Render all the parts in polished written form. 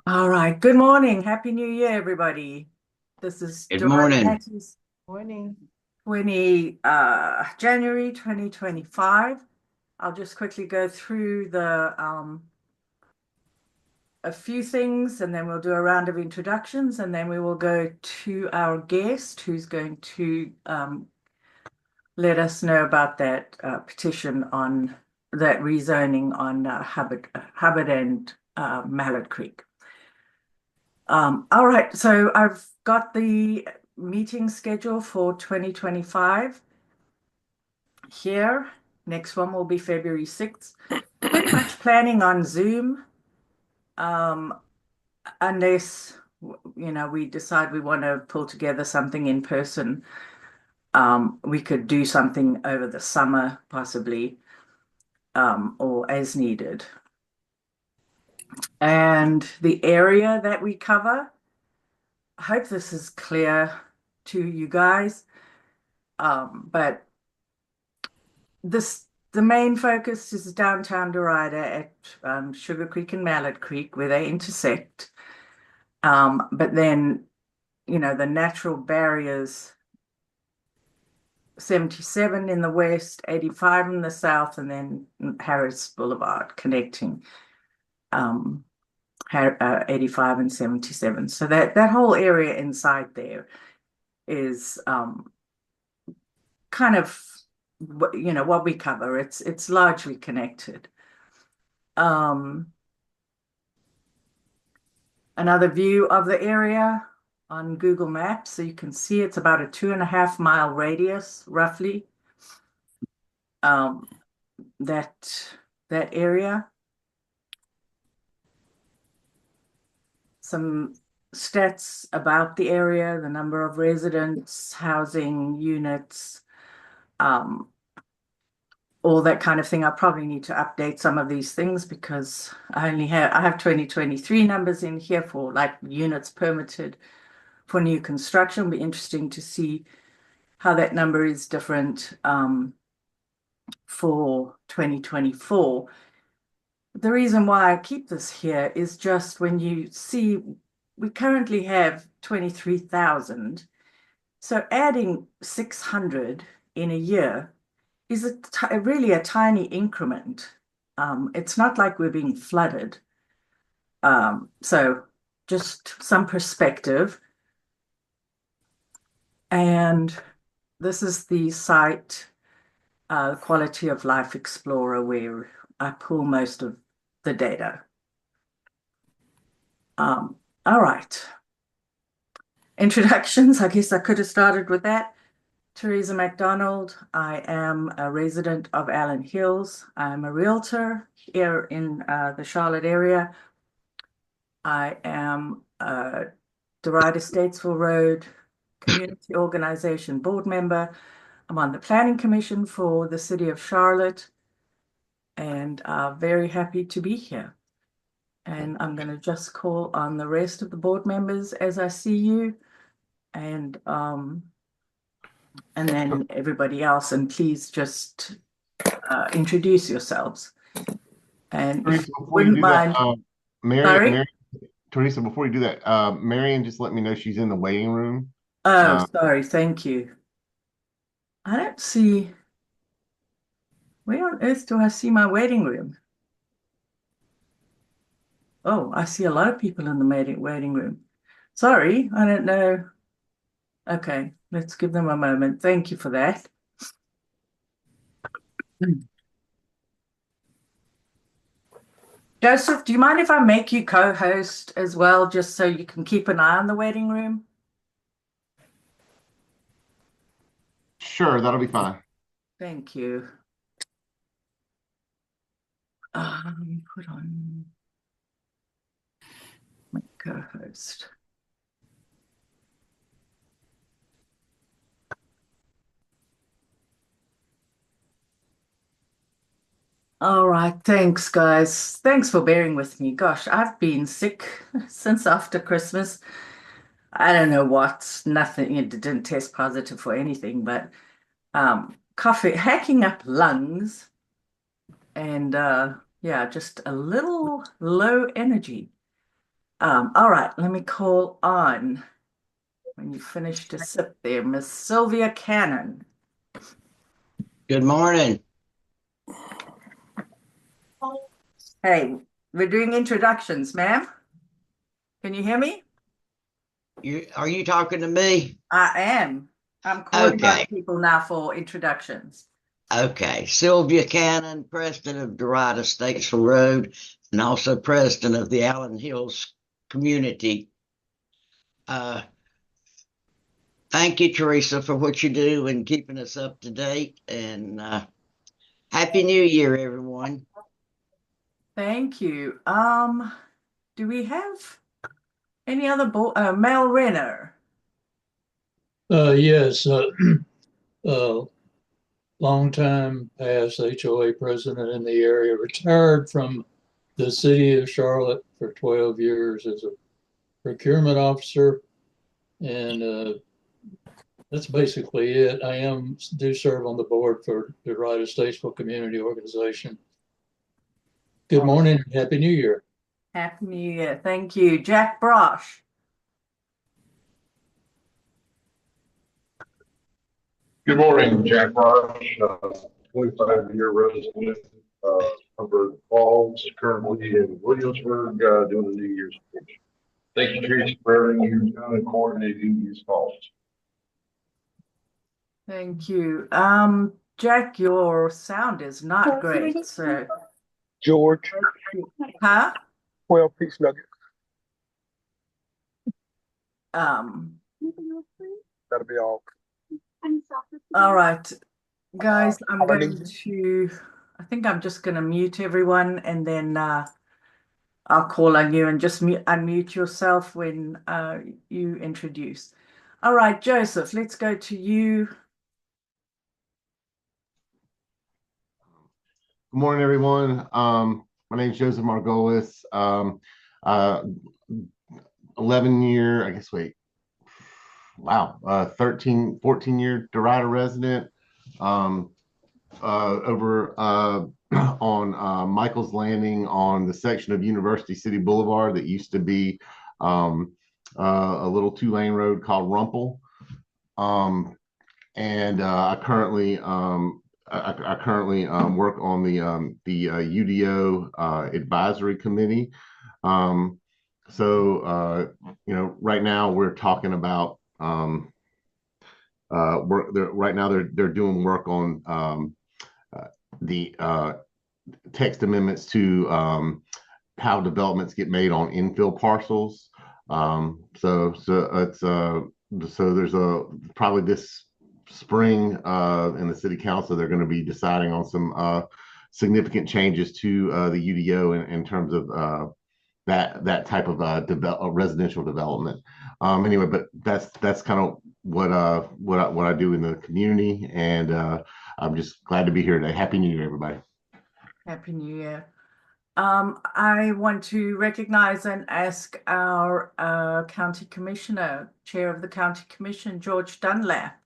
All right. Good morning. Happy New Year, everybody. This is Good July morning. 20, morning, January 2025. I'll just quickly go through the a few things and then we'll do a round of introductions and then we will go to our guest who's going to let us know about that petition on that rezoning on Hubbard and Mallard Creek. All right, so I've got the meeting schedule for 2025 here. Next one will be February 6th. Pretty much planning on Zoom, um, unless we decide we want to pull together something in person. We could do something over the summer, possibly, or as needed. And the area that we cover, I hope this is clear to you guys. But the main focus is downtown Derita at Sugar Creek and Mallard Creek where they intersect. But then, the natural barriers, 77 in the west, 85 in the south, and then Harris Boulevard connecting 85 and 77. So that whole area inside there is kind of what we cover. It's largely connected. Um, Another view of the area on Google Maps, so you can see it's about a 2.5 mile radius, roughly. Um, that that area. Some stats about the area, the number of residents, housing units, um, all that kind of thing. I probably need to update some of these things because I have 2023 numbers in here for like units permitted for new construction. It'll be interesting to see how that number is different for 2024. The reason why I keep this here is just when you see we currently have 23,000. So adding 600 in a year is really a tiny increment. It's not like we're being flooded. So just some perspective. And this is the site, Quality of Life Explorer, where I pull most of the data. All right. Introductions. I guess I could have started with that. Teresa McDonald. I am a resident of Allen Hills. I'm a realtor here in the Charlotte area. I am a Derita Statesville Road Community Organization board member. I'm on the Planning Commission for the City of Charlotte and very happy to be here. And I'm going to just call on the rest of the board members as I see you and then everybody else. And please just introduce yourselves. And if Teresa, you before you wouldn't do that, mind, Mary, sorry. Mary, Teresa, before you do that, Marion just let me know she's in the waiting room. Oh, Uh, sorry. Thank you. I don't see, where on earth do I see my waiting room? Oh, I see a lot of people in the waiting room. Sorry, I don't know. Okay, let's give them a moment. Thank you for that. Joseph, do you mind if I make you co-host as well, just so you can keep an eye on the waiting room? sure, that'll be fine. Thank you. Put on my co-host. All right, thanks, guys. Thanks for bearing with me. Gosh, I've been sick since after Christmas. I don't know what, nothing, it didn't test positive for anything, but cough, hacking up lungs, and yeah, just a little low energy. All right, let me call on when you finish to sip there, Miss Sylvia Cannon. Good morning. Hey, we're doing introductions, ma'am. Can you hear me? Are you talking to me? I am. I'm calling on Okay. people now for introductions. Okay. Sylvia Cannon, president of Derita Statesville Road, and also president of the Allen Hills community. Thank you, Teresa, for what you do and keeping us up to date. And Happy New Year, everyone. Thank you. Do we have any other Mel Renner? Yes, longtime past HOA president in the area, retired from the city of Charlotte for 12 years as a procurement officer. And that's basically it. Do serve on the board for the Derita Statesville Community Organization. Good morning and Happy New Year. Happy New Year. Thank you. Jack Brosh. Good morning, Jack Marsh, 25-year resident of Bird Falls, currently in Williamsburg, doing the New Year's speech. Thank you, Tracy, for everything you've done and coordinating these calls. Thank you. Jack, your sound is not great, so. George, Huh? 12-piece nugget. That'll be all. All right, guys, I think I'm just going to mute everyone and then I'll call on you and just unmute yourself when you introduce. All right, Joseph, let's go to you. Good morning, everyone. My name is Joseph Margolis. 11-year, I guess, wait. Wow, 14-year Derita resident over on Michael's Landing on the section of University City Boulevard that used to be a little 2-lane road called Rumpel. I currently work on the UDO advisory committee. Right now we're talking about right now they're doing work on the text amendments to how developments get made on infill parcels. So there's probably this spring in the city council they're going to be deciding on some significant changes to the UDO in terms of that type of residential development. Anyway, but that's kind of what I do in the community, and I'm just glad to be here today. Happy New Year, everybody. Happy New Year. I want to recognize and ask our county commissioner, chair of the county commission, George Dunlap.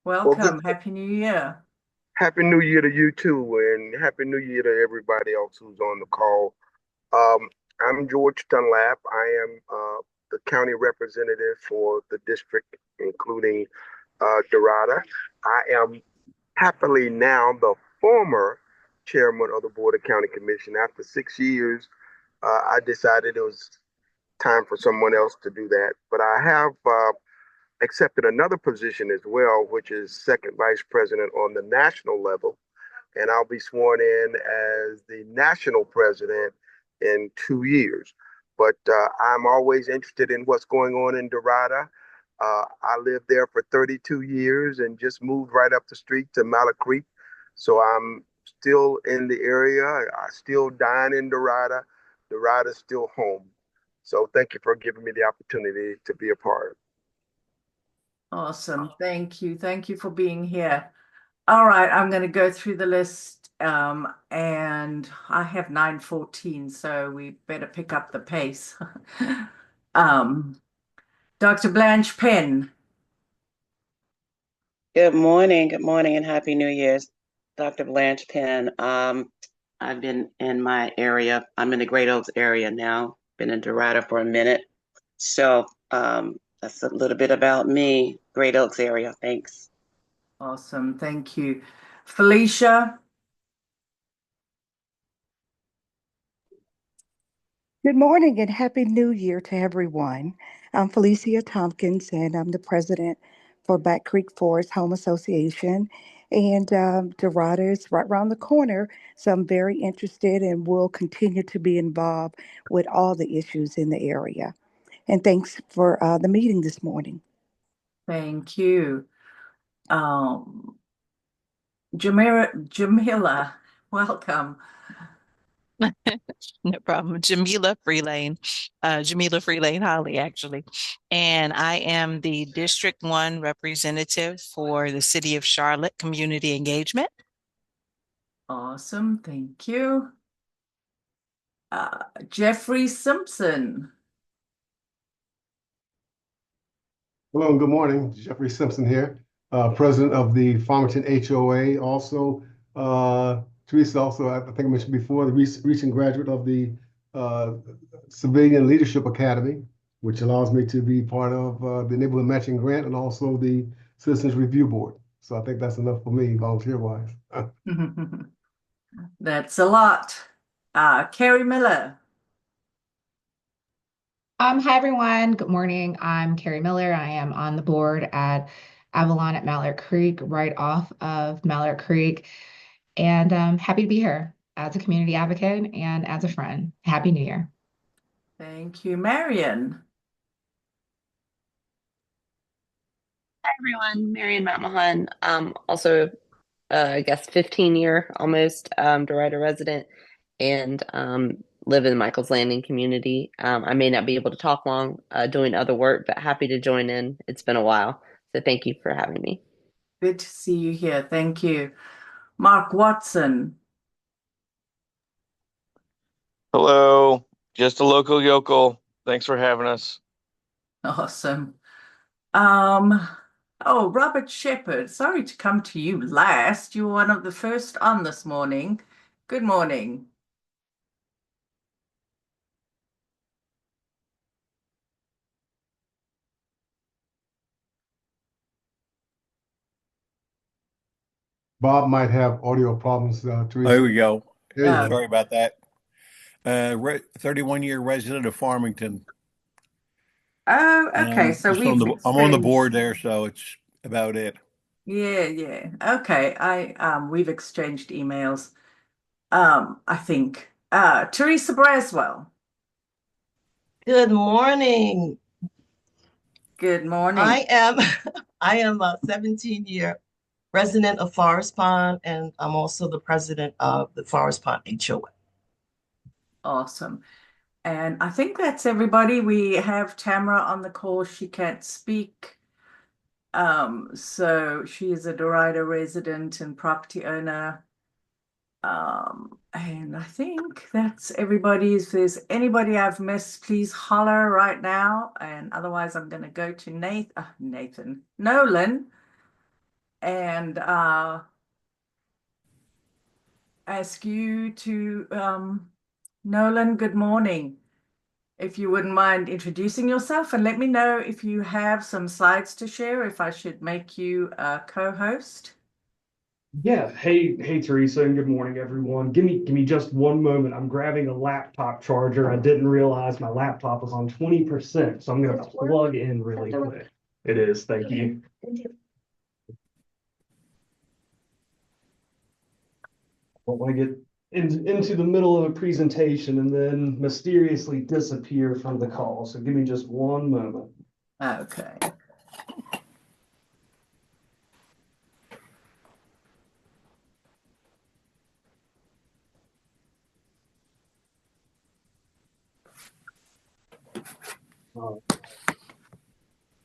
Welcome. Happy New Year. Happy New Year to you too, and Happy New Year to everybody else who's on the call. I'm George Dunlap. I am the county representative for the district, including Derita. I am happily now the former chairman of the Board of County Commission. After 6 years, I decided it was time for someone else to do that. But I have accepted another position as well, which is second vice president on the national level. And I'll be sworn in as the national president in 2 years. But I'm always interested in what's going on in Derita. I lived there for 32 years and just moved right up the street to Mallard Creek. So I'm still in the area. I still dine in Derita. Derita's still home. So thank you for giving me the opportunity to be a part. Awesome. Thank you. Thank you for being here. All right, I'm going to go through the list, and I have 9:14, so we better pick up the pace. Dr. Blanche Penn. Good morning, and Happy New Year's, Dr. Blanche Penn. I've been in my area. I'm in the Great Oaks area now. Been in Derita for a minute. So that's a little bit about me, Great Oaks area. Thanks. Awesome. Thank you. Felicia. Good morning and Happy New Year to everyone. I'm Felicia Tompkins and I'm the president for Back Creek Forest Home Association. And Dorada is right around the corner, so I'm very interested and will continue to be involved with all the issues in the area. And thanks for the meeting this morning. Thank you. Jamila, welcome. No problem. Jamila Freelane Holly, actually. And I am the District 1 representative for the City of Charlotte Community Engagement. Awesome. Thank you. Jeffrey Simpson. Hello and good morning. Jeffrey Simpson here, president of the Farmington HOA. Also, Teresa, also, I think I mentioned before, the recent graduate of the Civilian Leadership Academy, which allows me to be part of the Neighborhood Matching Grant and also the Citizens Review Board. So I think that's enough for me, volunteer-wise. That's a lot. Carrie Miller. Hi everyone. Good morning. I'm Carrie Miller. I am on the board at Avalon at Mallard Creek, right off of Mallard Creek. And I'm happy to be here as a community advocate and as a friend. Happy New Year. Thank you, Marion. Hi everyone, Marion Mountmahan. Also, I guess 15-year almost Derita resident and live in the Michael's Landing community. I may not be able to talk long doing other work, but happy to join in. It's been a while. So thank you for having me. Good to see you here. Thank you. Mark Watson. Hello, just a local yokel. Thanks for having us. Awesome. Robert Shepherd. Sorry to come to you last. You were one of the first on this morning. Good morning. Bob might have audio problems, Teresa. There we go. There you go. Sorry about that. 31-year resident of Farmington. Oh, okay. So I'm on the board there, so it's about it. Yeah. Okay. We've exchanged emails. I think. Teresa Braswell. Good morning. Good morning. I am a 17-year resident of Forest Pond, and I'm also the president of the Forest Pond HOA. Awesome. And I think that's everybody. We have Tamara on the call. She can't speak. So she is a Derita resident and property owner. And I think that's everybody. If there's anybody I've missed, please holler right now. And otherwise, I'm going to go to Nolan, and ask you to, Nolan, good morning. If you wouldn't mind introducing yourself and let me know if you have some slides to share, if I should make you a co-host. Yeah. Hey, Teresa, and good morning, everyone. Give me just one moment. I'm grabbing a laptop charger. I didn't realize my laptop was on 20%, so I'm going to plug in really quick. It is. Thank you. I don't want to get into the middle of a presentation and then mysteriously disappear from the call. So give me just one moment. Okay. I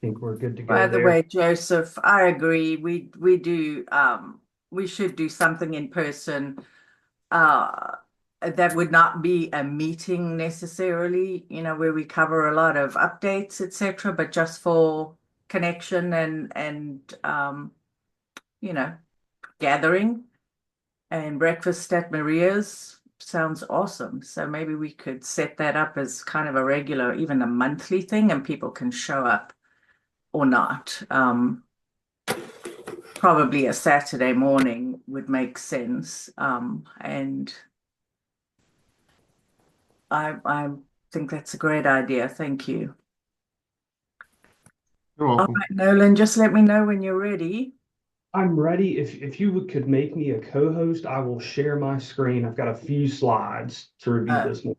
think we're good to go. By the way, Joseph, I agree. We should do something in person. That would not be a meeting necessarily, where we cover a lot of updates, etc., but just for connection and gathering and breakfast at Maria's. sounds awesome. So maybe we could set that up as kind of a regular, even a monthly thing, and people can show up or not. Probably a Saturday morning would make sense. And I think that's a great idea. Thank you. You're All welcome. right, Nolan, just let me know when you're ready. I'm ready. If you could make me a co-host, I will share my screen. I've got a few slides to review this morning.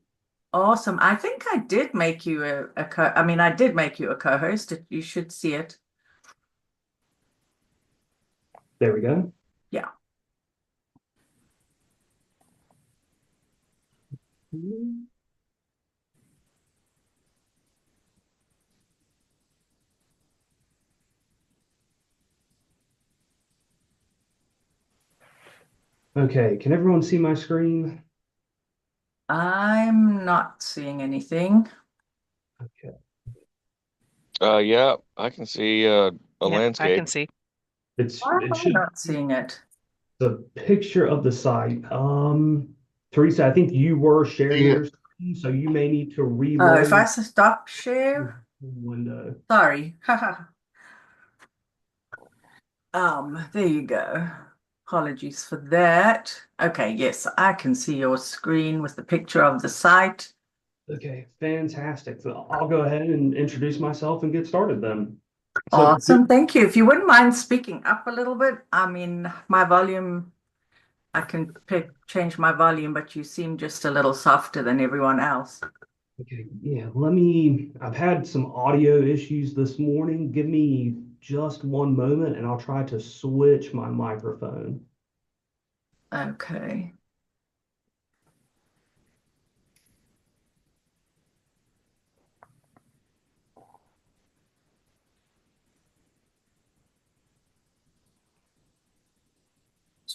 Awesome. I think I did make you I did make you a co-host. You should see it. There we go. Yeah. Okay, can everyone see my screen? I'm not seeing anything. Okay. Yeah, I can see a Yeah, I landscape. can see. Why am It I should not seeing it? the picture of the site. Teresa, I think you were sharing Yeah. your screen, so you may need to If reload I stop share, the window. sorry. There you go. Apologies for that. Okay, yes, I can see your screen with the picture of the site. Okay, fantastic. So I'll go ahead and introduce myself and get started then. So Awesome, thank you. If you wouldn't mind speaking up a little bit, I mean, my volume, I can change my volume, but you seem just a little softer than everyone else. okay, yeah, I've had some audio issues this morning. Give me just one moment and I'll try to switch my microphone. Okay.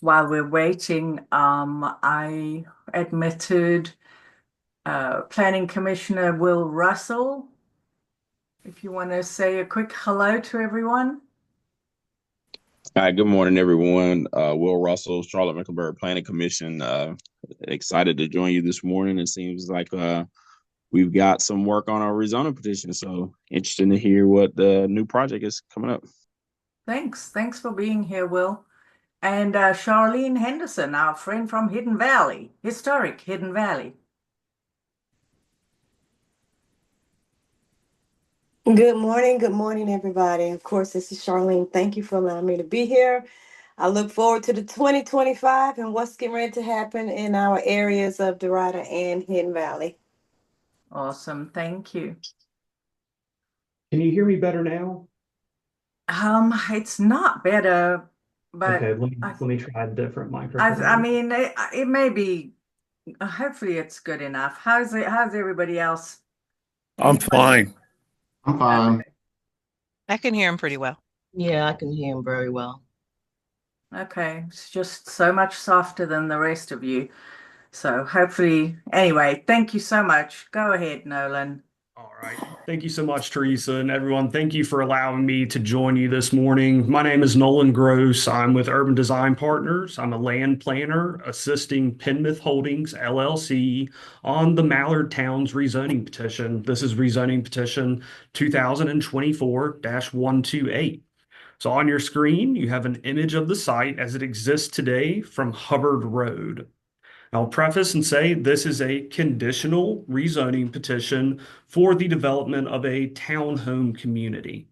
While we're waiting, I admitted Planning Commissioner Will Russell. If you want to say a quick hello to everyone. Hi, good morning, everyone. Will Russell, Charlotte Mecklenburg Planning Commission. Excited to join you this morning. It seems like we've got some work on our rezoning petition, so interested to hear what the new project is coming up. Thanks for being here, Will. And Charlene Henderson, our friend from Hidden Valley, historic Hidden Valley. Good morning, everybody. Of course, this is Charlene. Thank you for allowing me to be here. I look forward to the 2025 and what's getting ready to happen in our areas of Derita and Hidden Valley. Awesome, thank you. Can you hear me better now? It's not better, but Okay, let me try a different microphone. I mean, it may be. Hopefully, it's good enough. How's everybody else? I'm fine. I'm fine. I can hear him pretty well. Yeah, I can hear him very well. Okay, it's just so much softer than the rest of you. So hopefully, anyway, thank you so much. Go ahead, Nolan. All right. Thank you so much, Teresa, and everyone. Thank you for allowing me to join you this morning. My name is Nolan Groce. I'm with Urban Design Partners. I'm a land planner assisting Penmith Holdings, LLC, on the Mallard Townes rezoning petition. This is rezoning petition 2024-128. So on your screen, you have an image of the site as it exists today from Hubbard Road. I'll preface and say this is a conditional rezoning petition for the development of a townhome community.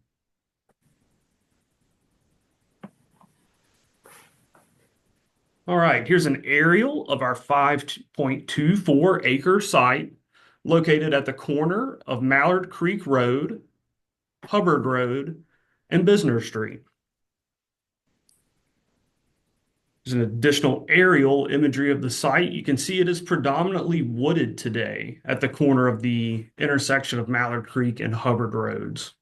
All right, here's an aerial of our 5.24 acre site located at the corner of Mallard Creek Road, Hubbard Road, and Bisner Street. There's an additional aerial imagery of the site. You can see it is predominantly wooded today at the corner of the intersection of Mallard Creek and Hubbard Roads.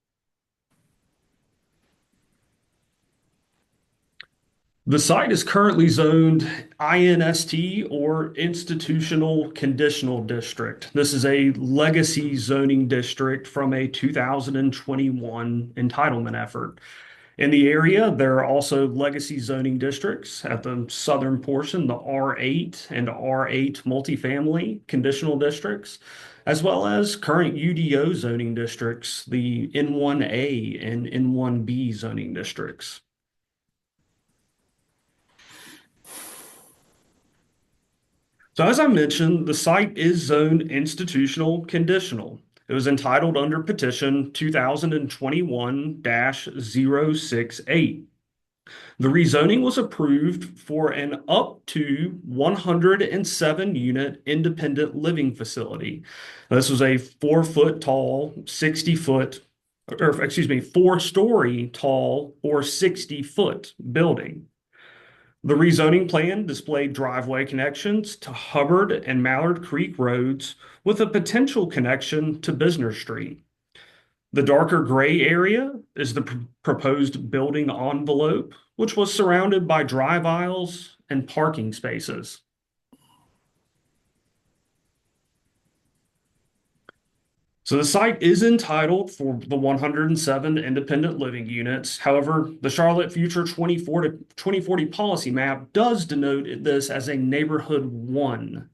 The site is currently zoned INST or Institutional Conditional District. This is a legacy zoning district from a 2021 entitlement effort. In the area, there are also legacy zoning districts at the southern portion, the R8 and R8 multifamily conditional districts, as well as current UDO zoning districts, the N1A and N1B zoning districts. So as I mentioned, the site is zoned institutional conditional. It was entitled under petition 2021-068. The rezoning was approved for an up to 107 unit independent living facility. This was a 4-foot tall, 60-foot, or excuse me, 4-story tall or 60-foot building. The rezoning plan displayed driveway connections to Hubbard and Mallard Creek roads with a potential connection to Business Street. The darker gray area is the proposed building envelope, which was surrounded by drive aisles and parking spaces. So the site is entitled for the 107 independent living units. However, the Charlotte Future 2040 policy map does denote this as a neighborhood 1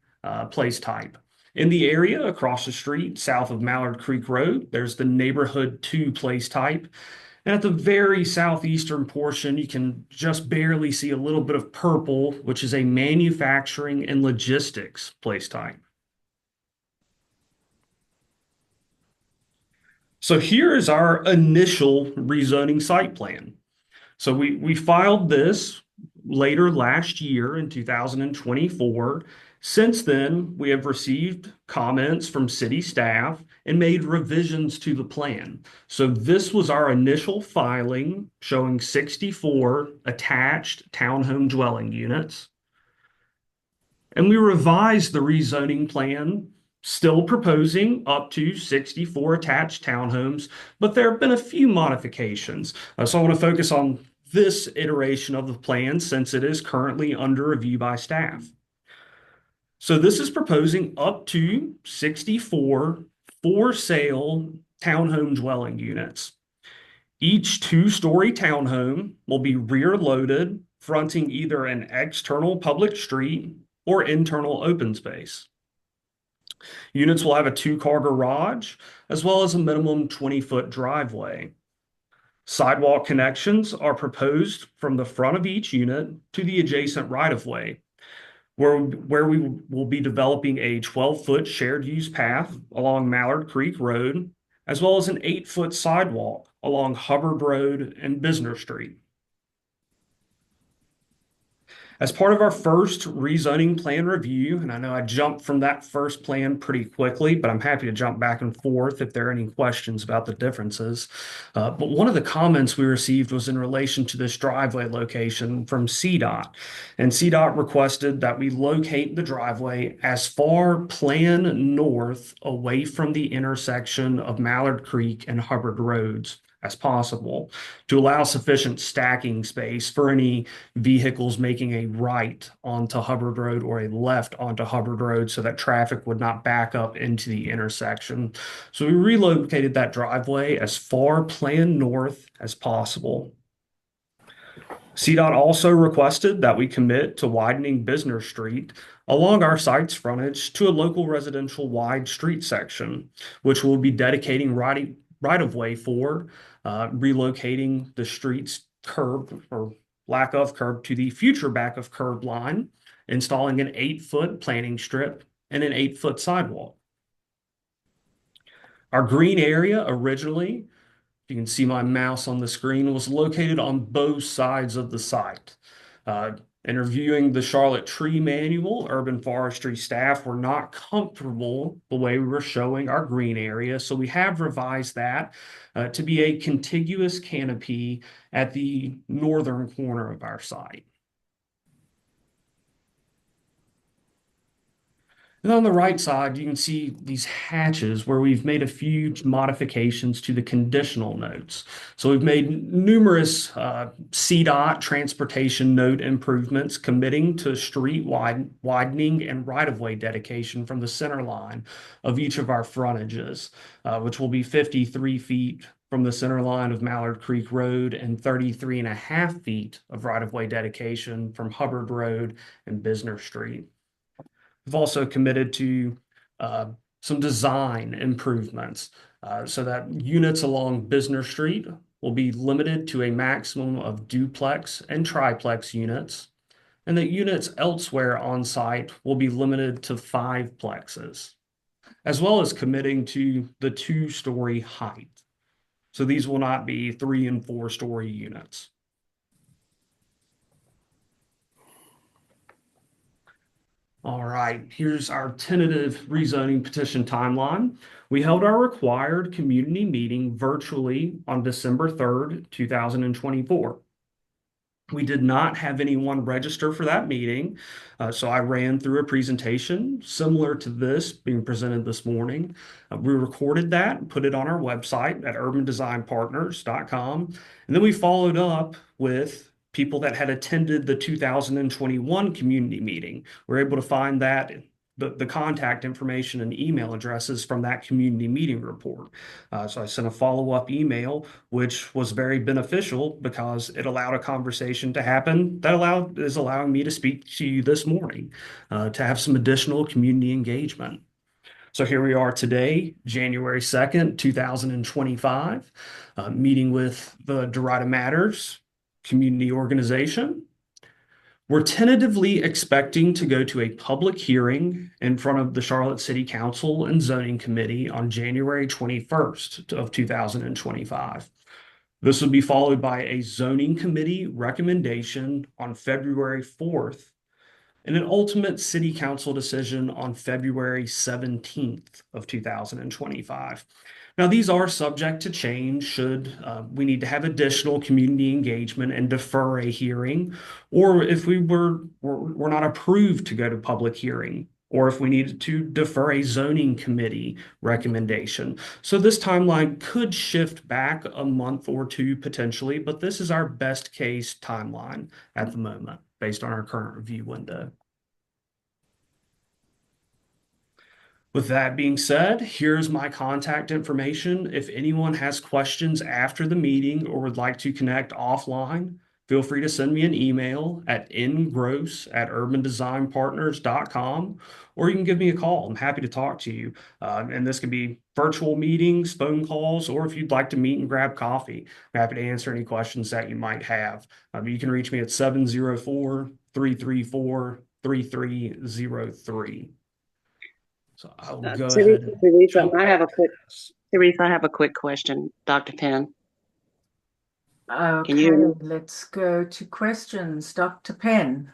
place type. In the area across the street, south of Mallard Creek Road, there's the neighborhood 2 place type. And at the very southeastern portion, you can just barely see a little bit of purple, which is a manufacturing and logistics place type. So here is our initial rezoning site plan. So we filed this later last year in 2024. Since then, we have received comments from city staff and made revisions to the plan. So this was our initial filing showing 64 attached townhome dwelling units. And we revised the rezoning plan, still proposing up to 64 attached townhomes, but there have been a few modifications. So I want to focus on this iteration of the plan since it is currently under review by staff. So this is proposing up to 64 for sale townhome dwelling units. Each 2-story townhome will be rear loaded, fronting either an external public street or internal open space. Units will have a 2-car garage, as well as a minimum 20-foot driveway. Sidewalk connections are proposed from the front of each unit to the adjacent right-of-way, where we will be developing a 12-foot shared use path along Mallard Creek Road, as well as an 8-foot sidewalk along Hubbard Road and Business Street. As part of our first rezoning plan review, and I know I jumped from that first plan pretty quickly, but I'm happy to jump back and forth if there are any questions about the differences. But one of the comments we received was in relation to this driveway location from CDOT. And CDOT requested that we locate the driveway as far plan north away from the intersection of Mallard Creek and Hubbard Roads as possible to allow sufficient stacking space for any vehicles making a right onto Hubbard Road or a left onto Hubbard Road so that traffic would not back up into the intersection. So we relocated that driveway as far planned north as possible. CDOT also requested that we commit to widening Business Street along our site's frontage to a local residential wide street section, which we'll be dedicating right-of-way for, relocating the street's curb or lack of curb to the future back of curb line, installing an 8-foot planting strip and an 8-foot sidewalk. Our green area originally, if you can see my mouse on the screen, was located on both sides of the site. Interviewing the Charlotte Tree Manual, urban forestry staff were not comfortable the way we were showing our green area, so we have revised that to be a contiguous canopy at the northern corner of our site. And on the right side, you can see these hatches where we've made a few modifications to the conditional notes. So we've made numerous CDOT transportation note improvements committing to street widening and right-of-way dedication from the center line of each of our frontages, which will be 53 feet from the center line of Mallard Creek Road and 33.5 feet of right-of-way dedication from Hubbard Road and Bisner Street. We've also committed to some design improvements so that units along Bisner Street will be limited to a maximum of duplex and triplex units, and that units elsewhere on site will be limited to 5 plexes, as well as committing to the 2-story height. So these will not be 3- and 4-story units. All right, here's our tentative rezoning petition timeline. We held our required community meeting virtually on December 3rd, 2024. We did not have anyone register for that meeting, so I ran through a presentation similar to this being presented this morning. We recorded that and put it on our website at urbandesignpartners.com, and then we followed up with people that had attended the 2021 community meeting. We're able to find that the contact information and email addresses from that community meeting report. So I sent a follow-up email, which was very beneficial because it allowed a conversation to happen that is allowing me to speak to you this morning, to have some additional community engagement. So here we are today, January 2nd, 2025, meeting with the Derita Matters community organization. We're tentatively expecting to go to a public hearing in front of the Charlotte City Council and Zoning Committee on January 21st of 2025. This will be followed by a Zoning Committee recommendation on February 4th and an ultimate City Council decision on February 17th of 2025. Now, these are subject to change should we need to have additional community engagement and defer a hearing, or if we're not approved to go to public hearing, or if we needed to defer a zoning committee recommendation. So this timeline could shift back a month or two potentially, but this is our best case timeline at the moment based on our current review window. With that being said, here's my contact information. If anyone has questions after the meeting or would like to connect offline, feel free to send me an email at ngroce@urbandesignpartners.com, or you can give me a call. I'm happy to talk to you. And this could be virtual meetings, phone calls, or if you'd like to meet and grab coffee, I'm happy to answer any questions that you might have. You can reach me at 704-334-3303. So I will go ahead. Teresa, I have a quick question, Dr. Penn. Okay, let's go to questions. Dr. Penn.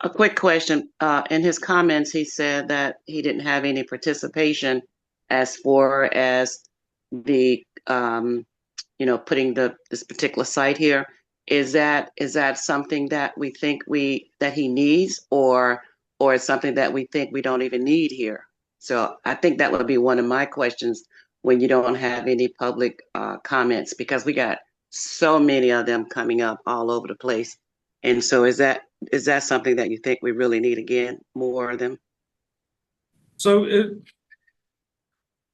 A quick question. In his comments, he said that he didn't have any participation as far as the, putting this particular site here. Is that something that we think that he needs, or is something that we think we don't even need here? So I think that would be one of my questions when you don't have any public comments, because we got so many of them coming up all over the place. And so is that something that you think we really need again, more of them? So it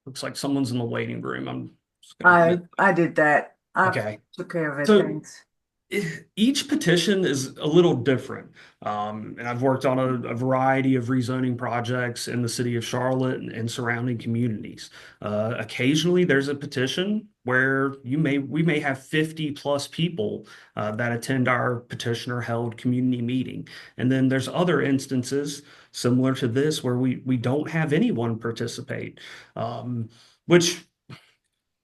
looks like someone's in the waiting room. I did that. Okay. Took care of it. So Thanks. each petition is a little different. And I've worked on a variety of rezoning projects in the city of Charlotte and surrounding communities. Occasionally there's a petition where we may have 50 plus people that attend our petitioner held community meeting. And then there's other instances similar to this where we don't have anyone participate, which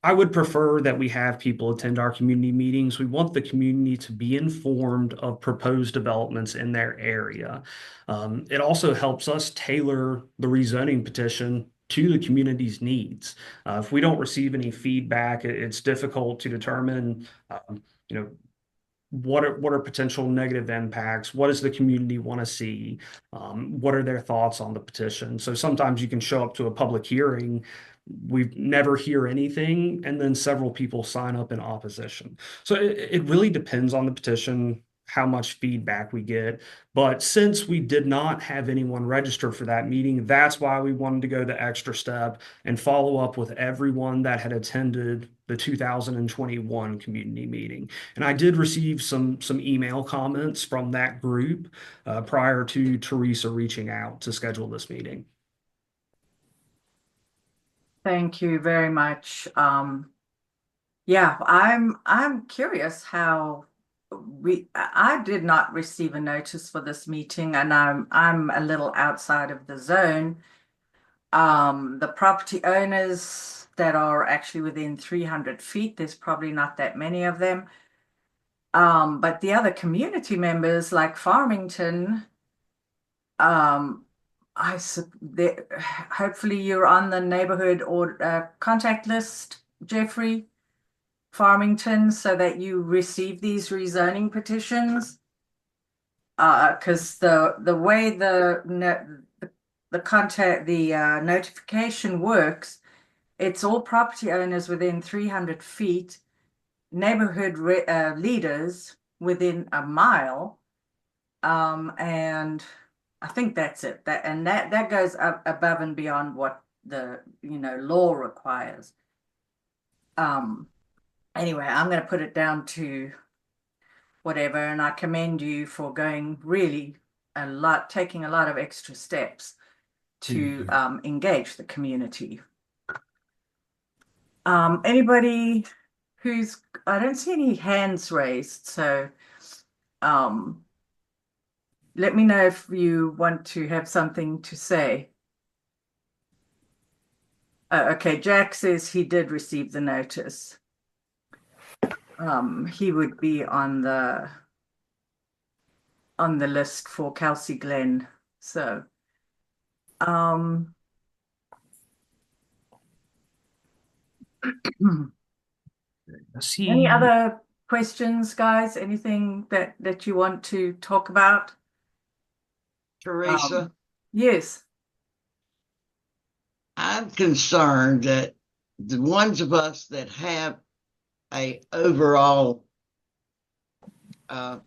I would prefer that we have people attend our community meetings. We want the community to be informed of proposed developments in their area. It also helps us tailor the rezoning petition to the community's needs. If we don't receive any feedback, it's difficult to determine, what are potential negative impacts? What does the community want to see? What are their thoughts on the petition? So sometimes you can show up to a public hearing, we never hear anything, and then several people sign up in opposition. So it really depends on the petition, how much feedback we get. But since we did not have anyone register for that meeting, that's why we wanted to go the extra step and follow up with everyone that had attended the 2021 community meeting. And I did receive some email comments from that group prior to Teresa reaching out to schedule this meeting. Thank you very much. Yeah, I'm curious how I did not receive a notice for this meeting, and I'm a little outside of the zone. The property owners that are actually within 300 feet, there's probably not that many of them. But the other community members like Farmington, hopefully you're on the neighborhood or contact list, Jeffrey, Farmington, so that you receive these rezoning petitions. Because the way the notification works, it's all property owners within 300 feet, neighborhood leaders within a mile, and I think that's it. That goes up above and beyond what the law requires. Anyway, I'm going to put it down to whatever, and I commend you for going really taking a lot of extra steps to engage the community. Anybody I don't see any hands raised, so let me know if you want to have something to say. Okay, Jack says he did receive the notice. He would be on the list for Kelsey Glen. So, any other questions, guys? Anything that you want to talk about? Teresa? Yes. I'm concerned that the ones of us that have a overall like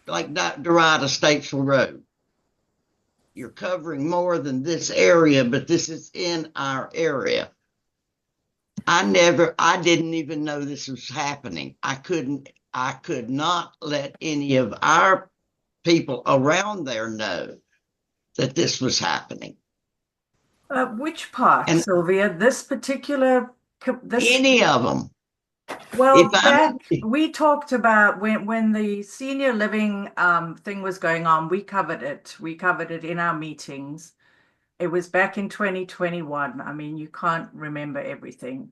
Derita Statesville Road, you're covering more than this area, but this is in our area. I didn't even know this was happening. I could not let any of our people around there know that this was happening. Which part, Sylvia? This particular any of them. Well, we talked about when the senior living thing was going on, we covered it. We covered it in our meetings. It was back in 2021. I mean, you can't remember everything.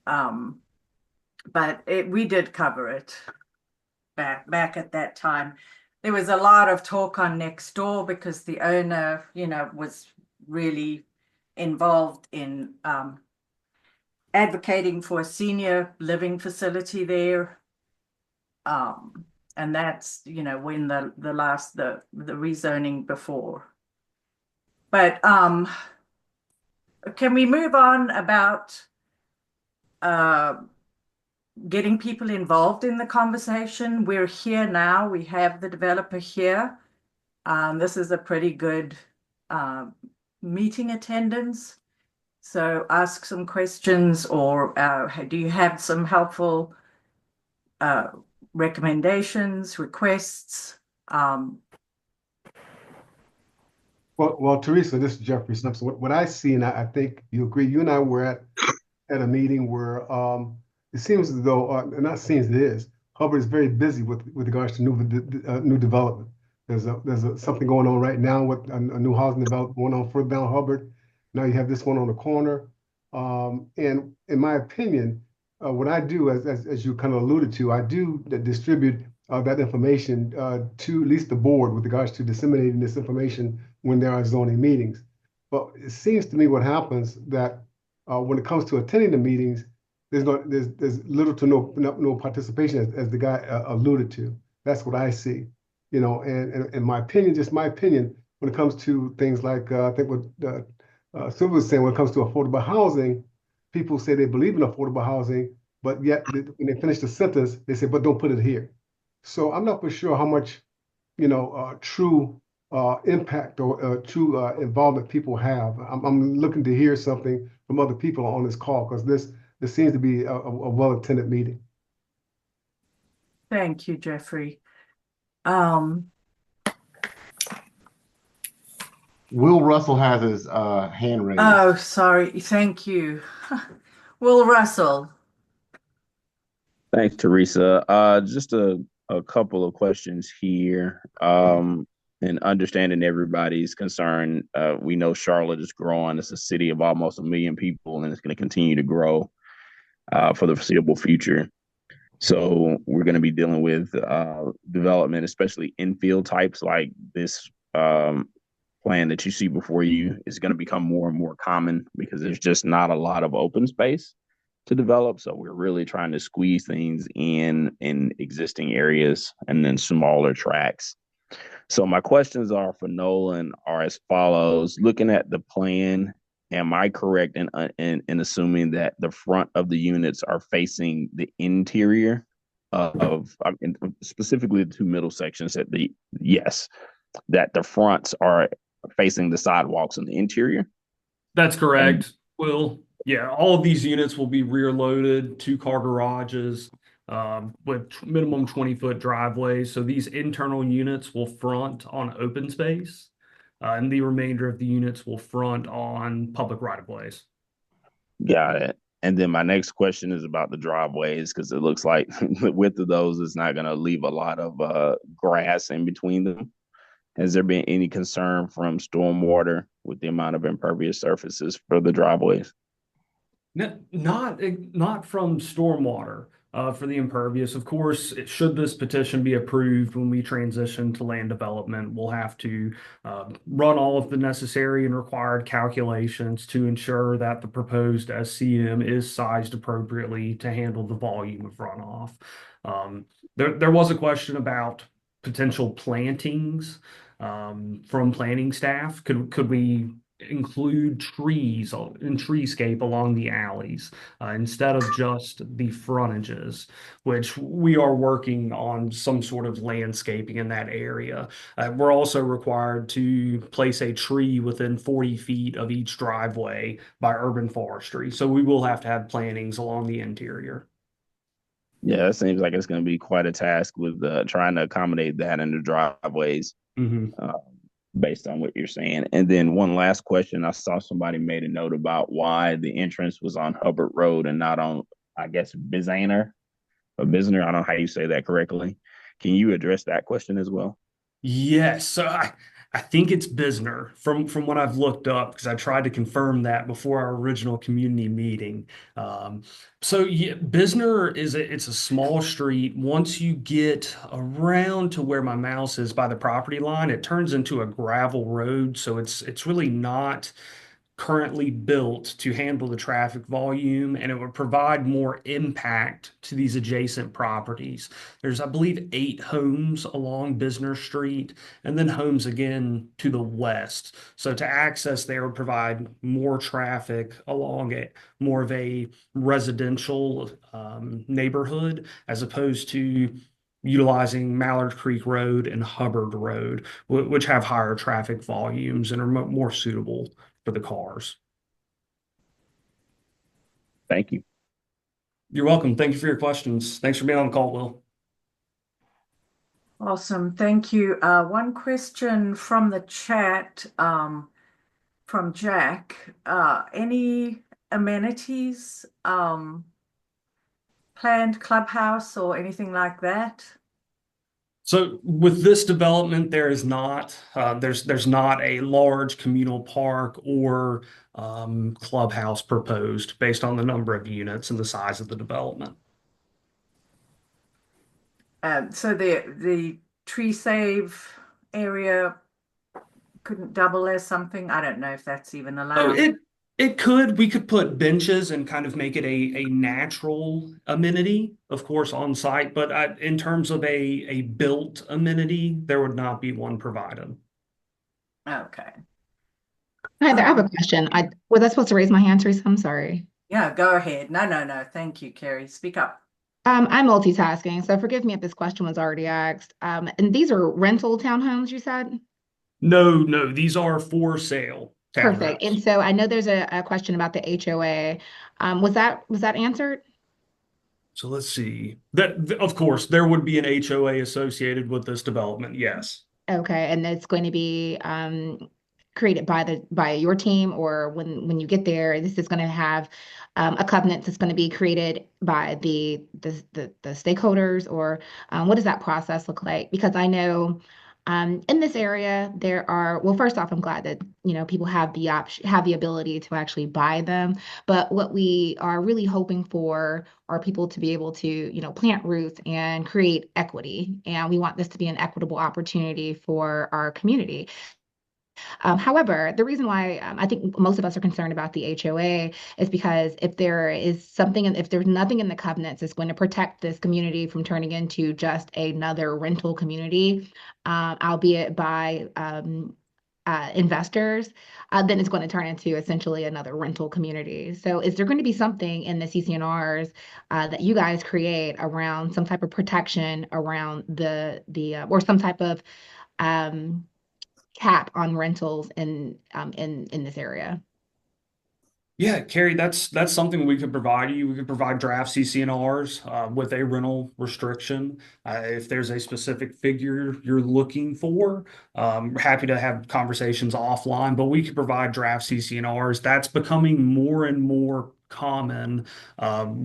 But we did cover it back at that time. There was a lot of talk on next door because the owner, was really involved in advocating for a senior living facility there. And that's, when the rezoning before. But can we move on about getting people involved in the conversation? We're here now. We have the developer here. This is a pretty good meeting attendance. So ask some questions, or do you have some helpful recommendations, requests? Well, Teresa, this is Jeffrey Simpson. What I see, and I think you agree, you and I were at a meeting where it seems as though, not seems, it is, Hubbard is very busy with regards to new development. There's something going on right now with a new housing development going on further down Hubbard. Now you have this one on the corner. And in my opinion, what I do, as you kind of alluded to, I do distribute that information to at least the board with regards to disseminating this information when there are zoning meetings. But it seems to me what happens that when it comes to attending the meetings, there's little to no participation as the guy alluded to. That's what I see, you know, and my opinion, just my opinion, when it comes to things like I think what Sylvia was saying, when it comes to affordable housing, people say they believe in affordable housing, but yet when they finish the sentence, they say, but don't put it here. So I'm not for sure how much, you know, true impact or true involvement people have. I'm looking to hear something from other people on this call, because this seems to be a well-attended meeting. Thank you, Jeffrey. Will Russell has his hand raised. Oh, sorry. Thank you. Will Russell. Thanks, Teresa. Just a couple of questions here. And understanding everybody's concern, we know Charlotte is growing. It's a city of almost 1 million people, and it's going to continue to grow for the foreseeable future. So we're going to be dealing with development, especially infill types like this plan that you see before you is going to become more and more common because there's just not a lot of open space to develop. So we're really trying to squeeze things in existing areas and then smaller tracts. So my questions are for Nolan are as follows. Looking at the plan, am I correct in assuming that the front of the units are facing the interior of specifically the two middle sections that that the fronts are facing the sidewalks in the interior? That's correct, Will. Yeah, all of these units will be rear loaded, 2-car garages with minimum 20-foot driveways. So these internal units will front on open space, and the remainder of the units will front on public right-of-ways. Got it. And then my next question is about the driveways, because it looks like the width of those is not going to leave a lot of grass in between them. Has there been any concern from stormwater with the amount of impervious surfaces for the driveways? Not from stormwater for the impervious. Of course, should this petition be approved when we transition to land development, we'll have to run all of the necessary and required calculations to ensure that the proposed SCM is sized appropriately to handle the volume of runoff. There was a question about potential plantings from planning staff. Could we include trees and treescape along the alleys instead of just the frontages, which we are working on some sort of landscaping in that area. We're also required to place a tree within 40 feet of each driveway by urban forestry. So we will have to have plantings along the interior. Yeah, it seems like it's going to be quite a task with trying to accommodate that in the driveways. Based on what you're saying. And then one last question. I saw somebody made a note about why the entrance was on Hubbard Road and not on, I guess, Bisner. I don't know how you say that correctly. Can you address that question as well? Yes. So I think it's Bisner from what I've looked up, because I tried to confirm that before our original community meeting. So yeah, Bisner it's a small street. Once you get around to where my mouse is by the property line, it turns into a gravel road. So it's really not currently built to handle the traffic volume, and it would provide more impact to these adjacent properties. There's, I believe, 8 homes along Bisner Street, and then homes again to the west. So to access there would provide more traffic along it, more of a residential neighborhood, as opposed to utilizing Mallard Creek Road and Hubbard Road, which have higher traffic volumes and are more suitable for the cars. Thank you. You're welcome. Thank you for your questions. Thanks for being on the call, Will. Awesome. Thank you. One question from the chat from Jack. Any amenities, planned clubhouse or anything like that? So with this development, there is not there's not a large communal park or clubhouse proposed based on the number of units and the size of the development. So the tree save area couldn't double as something. I don't know if that's even allowed. It could, we could put benches and kind of make it a natural amenity, of course, on site, but in terms of a built amenity, there would not be one provided. Okay. Hi there, I have a question. Was I supposed to raise my hand, Teresa? I'm sorry. Yeah, go ahead. No. Thank you, Carrie. Speak up. I'm multitasking, so forgive me if this question was already asked. And these are rental townhomes, you said? No, these are for sale Perfect. townhomes. And so I know there's a question about the HOA. Was that answered? So let's see. That, of course, there would be an HOA associated with this development. Yes. Okay, and it's going to be created by your team, or when you get there, this is going to have a covenant that's going to be created by the stakeholders, or what does that process look like? Because I know in this area there are, well, first off, I'm glad that people have the option, have the ability to actually buy them. But what we are really hoping for are people to be able to, plant roots and create equity. And we want this to be an equitable opportunity for our community. However, the reason why I think most of us are concerned about the HOA is because if there's nothing in the covenants that's going to protect this community from turning into just another rental community, albeit by investors, then it's going to turn into essentially another rental community. So is there going to be something in the CCNRs that you guys create around some type of protection around or some type of um, cap on rentals in this area? Yeah, Carrie, that's something we could provide you. We could provide draft CCNRs with a rental restriction. If there's a specific figure you're looking for, we're happy to have conversations offline, but we could provide draft CCNRs. That's becoming more and more common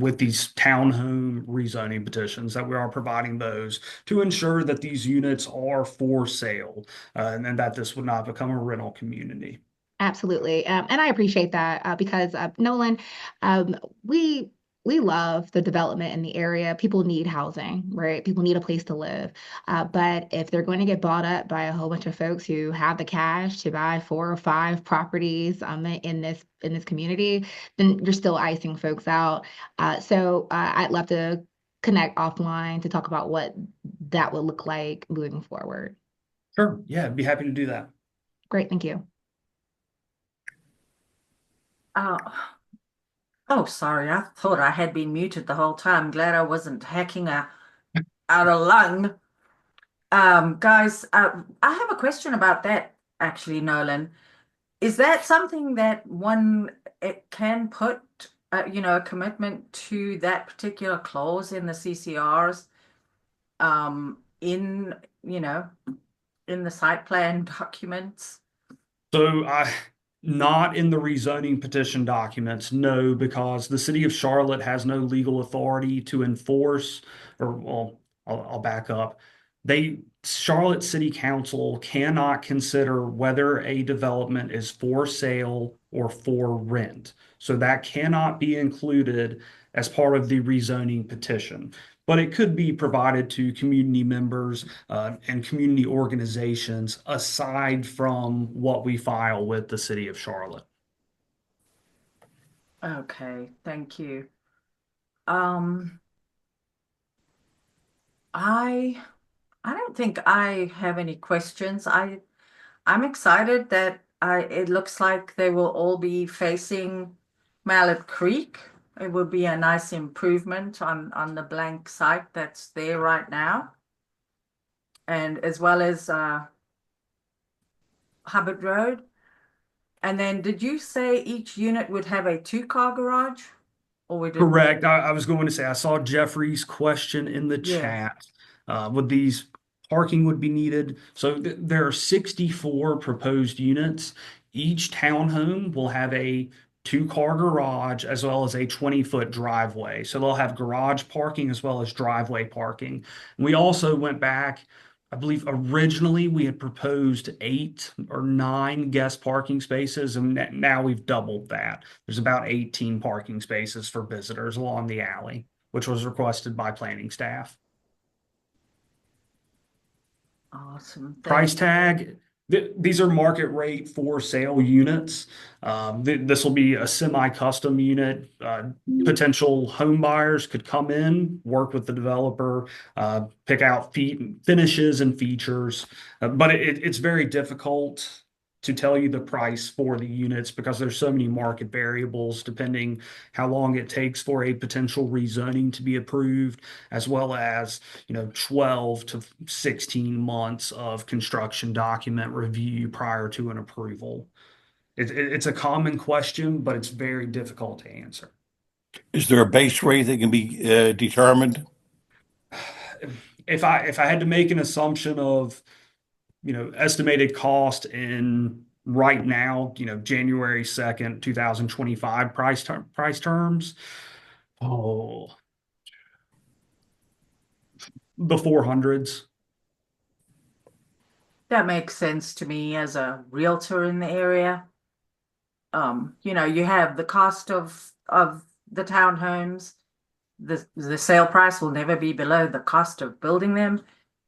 with these townhome rezoning petitions, that we are providing those to ensure that these units are for sale and that this would not become a rental community. Absolutely. And I appreciate that because Nolan, um, we we love the development in the area. People need housing, right? People need a place to live. But if they're going to get bought up by a whole bunch of folks who have the cash to buy 4 or 5 properties in this community, then you're still icing folks out. So I'd love to connect offline to talk about what that would look like moving forward. Sure. Yeah, I'd be happy to do that. Great, thank you. Oh, sorry. I thought I had been muted the whole time. Glad I wasn't hacking out a lung. Guys, I have a question about that, actually, Nolan. Is that something that it can put, a commitment to that particular clause in the CCRs, in, in the site plan documents? So not in the rezoning petition documents, no, because the city of Charlotte has no legal authority to enforce, or well, I'll back up. Charlotte City Council cannot consider whether a development is for sale or for rent. So that cannot be included as part of the rezoning petition. But it could be provided to community members and community organizations aside from what we file with the city of Charlotte. Okay, thank you. I don't think I have any questions. I'm excited that it looks like they will all be facing Mallard Creek. It will be a nice improvement on the blank site that's there right now. And as well as Hubbard Road. And then did you say each unit would have a 2-car garage? Or would it? Correct. I was going to say, I saw Jeffrey's question in the chat. Would these parking would be needed? So there are 64 proposed units. Each townhome will have a 2-car garage as well as a 20-foot driveway. So they'll have garage parking as well as driveway parking. And we also went back, I believe originally we had proposed 8 or 9 guest parking spaces, and now we've doubled that. There's about 18 parking spaces for visitors along the alley, which was requested by planning staff. Awesome. Price tag, These are market rate for sale units. This will be a semi-custom unit. Potential home buyers could come in, work with the developer, pick out finishes and features. But it's very difficult to tell you the price for the units because there's so many market variables depending how long it takes for a potential rezoning to be approved, as well as 12 to 16 months of construction document review prior to an approval. It's a common question, but it's very difficult to answer. Is there a base rate that can be determined? If I had to make an assumption of estimated cost in right now, January 2nd, 2025 price terms, the 400s. That makes sense to me as a realtor in the area. You have the cost of the townhomes. The sale price will never be below the cost of building them.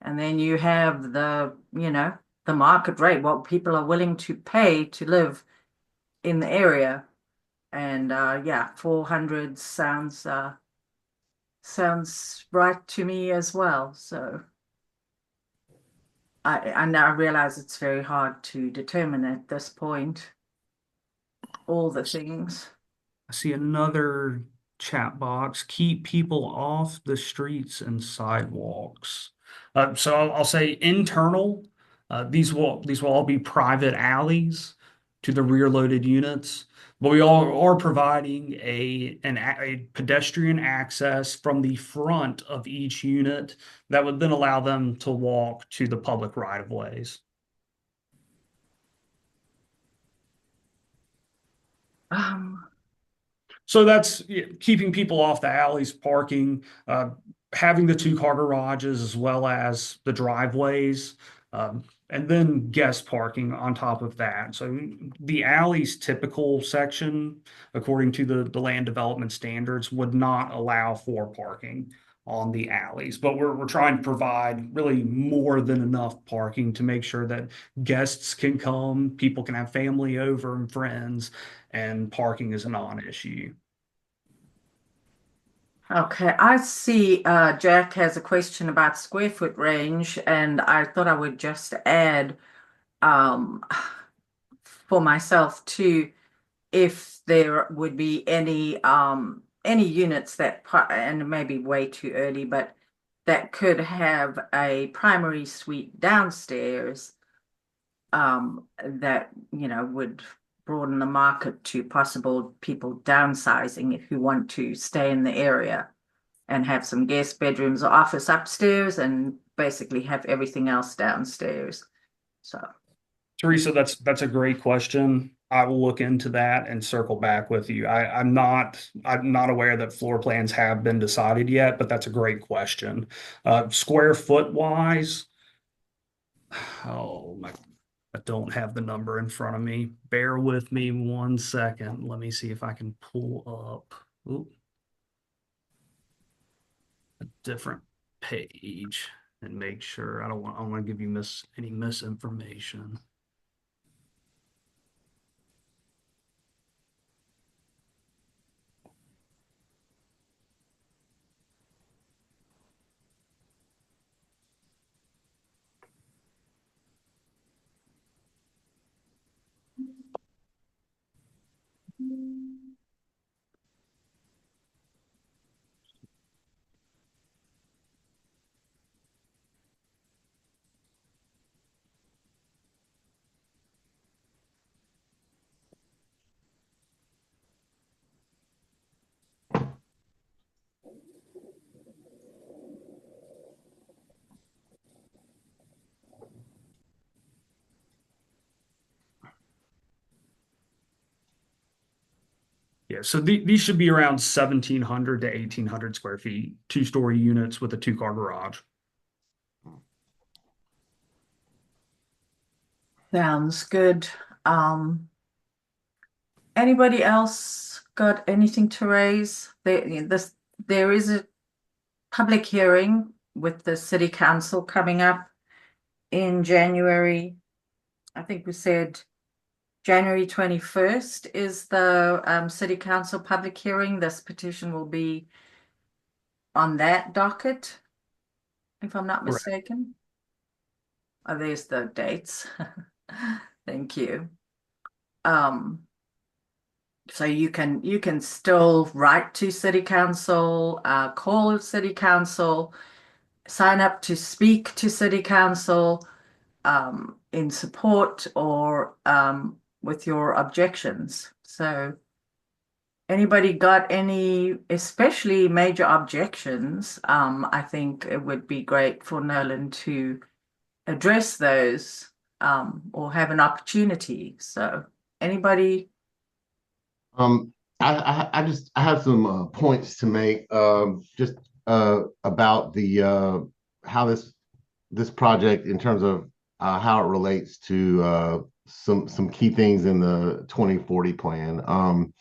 And then you have the market rate, what people are willing to pay to live in the area. And 400 sounds right to me as well. So I now realize it's very hard to determine at this point all the things. I see another chat box. Keep people off the streets and sidewalks. So I'll say internal. These will all be private alleys to the rear loaded units. But we all are providing a pedestrian access from the front of each unit that would then allow them to walk to the public right of ways. So that's keeping people off the alleys, parking, having the 2-car garages as well as the driveways, and then guest parking on top of that. So the alley's typical section, according to the land development standards, would not allow for parking on the alleys, but we're trying to provide really more than enough parking to make sure that guests can come, people can have family over and friends, and parking is a non-issue. Okay, I see Jack has a question about square foot range, and I thought I would just add for myself too, if there would be any units that, and it may be way too early, but that could have a primary suite downstairs that would broaden the market to possible people downsizing who want to stay in the area and have some guest bedrooms or office upstairs and basically have everything else downstairs. So, Teresa, that's a great question. I will look into that and circle back with you. I'm not aware that floor plans have been decided yet, but that's a great question. Square foot wise, I don't have the number in front of me. Bear with me 1 second. Let me see if I can pull up a different page and make sure. I want to give you any misinformation. Yeah, so these should be around 1,700 to 1,800 square feet, 2-story units with a 2-car garage. sounds good. Anybody else got anything to raise? There is a public hearing with the city council coming up in January I think we said January 21st is the city council public hearing. This petition will be on that docket, if I'm not Correct. mistaken. Oh, there's the dates. Thank you. So you can still write to city council, call city council, sign up to speak to city council in support or with your objections. So anybody got any, especially major objections? I think it would be great for Nolan to address those or have an opportunity. So anybody? I have some points to make just about the how this project in terms of how it relates to some key things in the 2040 plan.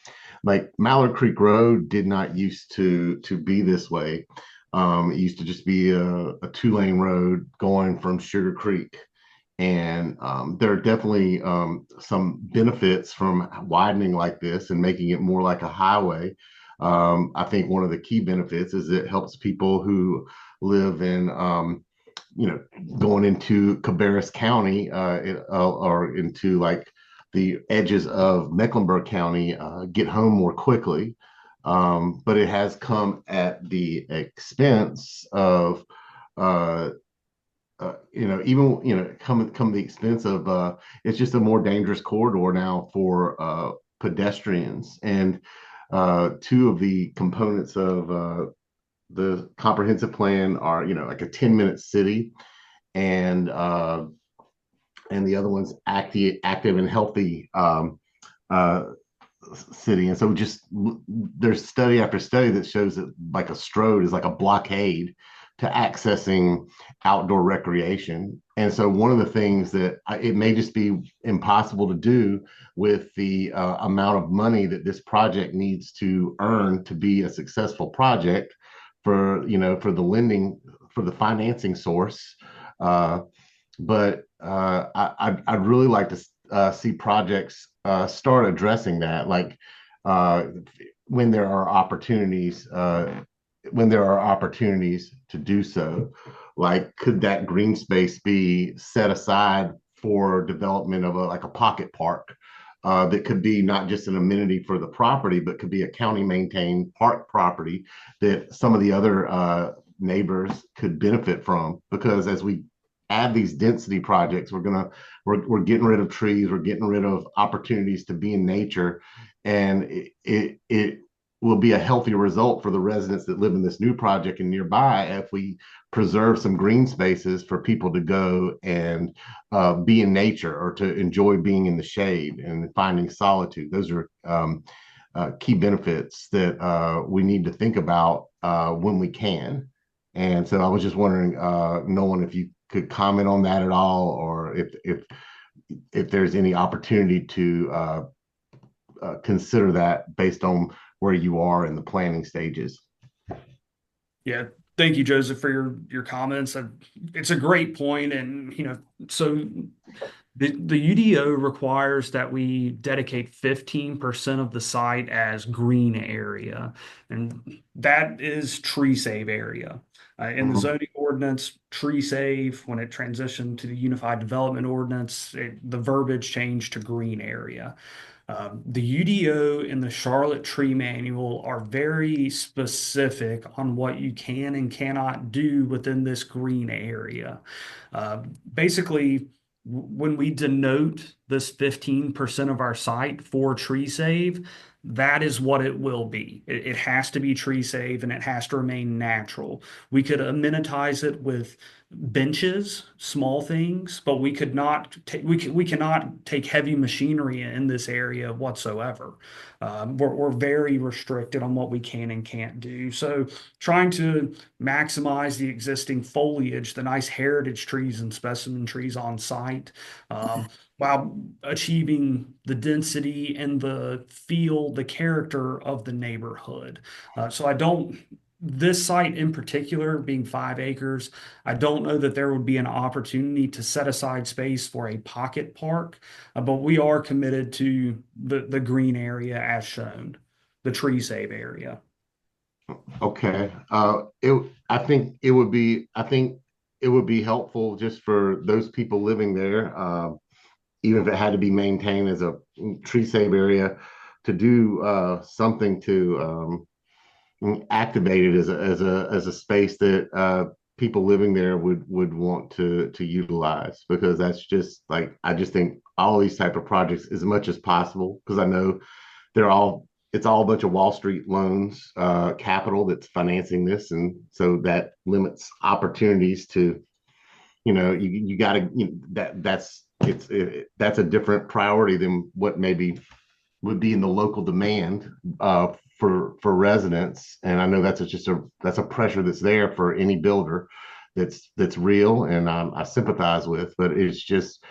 Like Mallard Creek Road did not used to be this way. It used to just be a two-lane road going from Sugar Creek. And there are definitely some benefits from widening like this and making it more like a highway. I think one of the key benefits is it helps people who live in, going into Cabarrus County or into like the edges of Mecklenburg County get home more quickly. But it has come at the expense of come the expense of it's just a more dangerous corridor now for pedestrians. And two of the components of the comprehensive plan are, like a 10-minute city, and the other one's active and healthy city. And so just there's study after study that shows that like a stroad is like a blockade to accessing outdoor recreation. And so one of the things that it may just be impossible to do with the amount of money that this project needs to earn to be a successful project for the lending, for the financing source. But I'd really like to see projects start addressing that, like when there are opportunities to do so. Like, could that green space be set aside for development of like a pocket park that could be not just an amenity for the property, but could be a county maintained park property that some of the other neighbors could benefit from? Because as we add these density projects, we're getting rid of trees, we're getting rid of opportunities to be in nature, and it will be a healthier result for the residents that live in this new project and nearby if we preserve some green spaces for people to go and be in nature or to enjoy being in the shade and finding solitude. Those are key benefits that we need to think about when we can. And so I was just wondering, Nolan, if you could comment on that at all, or if there's any opportunity to consider that based on where you are in the planning stages. Yeah, thank you, Joseph, for your comments. It's a great point, and so the UDO requires that we dedicate 15% of the site as green area, and that is tree save area. In the zoning ordinance, tree save, when it transitioned to the Unified Development Ordinance, the verbiage changed to green area. The UDO and the Charlotte Tree Manual are very specific on what you can and cannot do within this green area. Basically, when we denote this 15% of our site for tree save, that is what it will be. It has to be tree save and it has to remain natural. We could amenitize it with benches, small things, but we cannot take heavy machinery in this area whatsoever. We're very restricted on what we can and can't do. So trying to maximize the existing foliage, the nice heritage trees and specimen trees on site, while achieving the density and the feel, the character of the neighborhood. So I don't this site in particular, being 5 acres, I don't know that there would be an opportunity to set aside space for a pocket park, but we are committed to the green area as shown, the tree save area. Okay. I think it would be helpful just for those people living there, even if it had to be maintained as a tree save area, to do something to activate it as a space that people living there would want to utilize, because that's just like, I just think all these type of projects as much as possible, because I know it's all a bunch of Wall Street loans, capital that's financing this, and so that limits opportunities to, you got to, that's a different priority than what maybe would be in the local demand for residents. And I know that's a pressure that's there for any builder that's real, and I sympathize with, but it's just,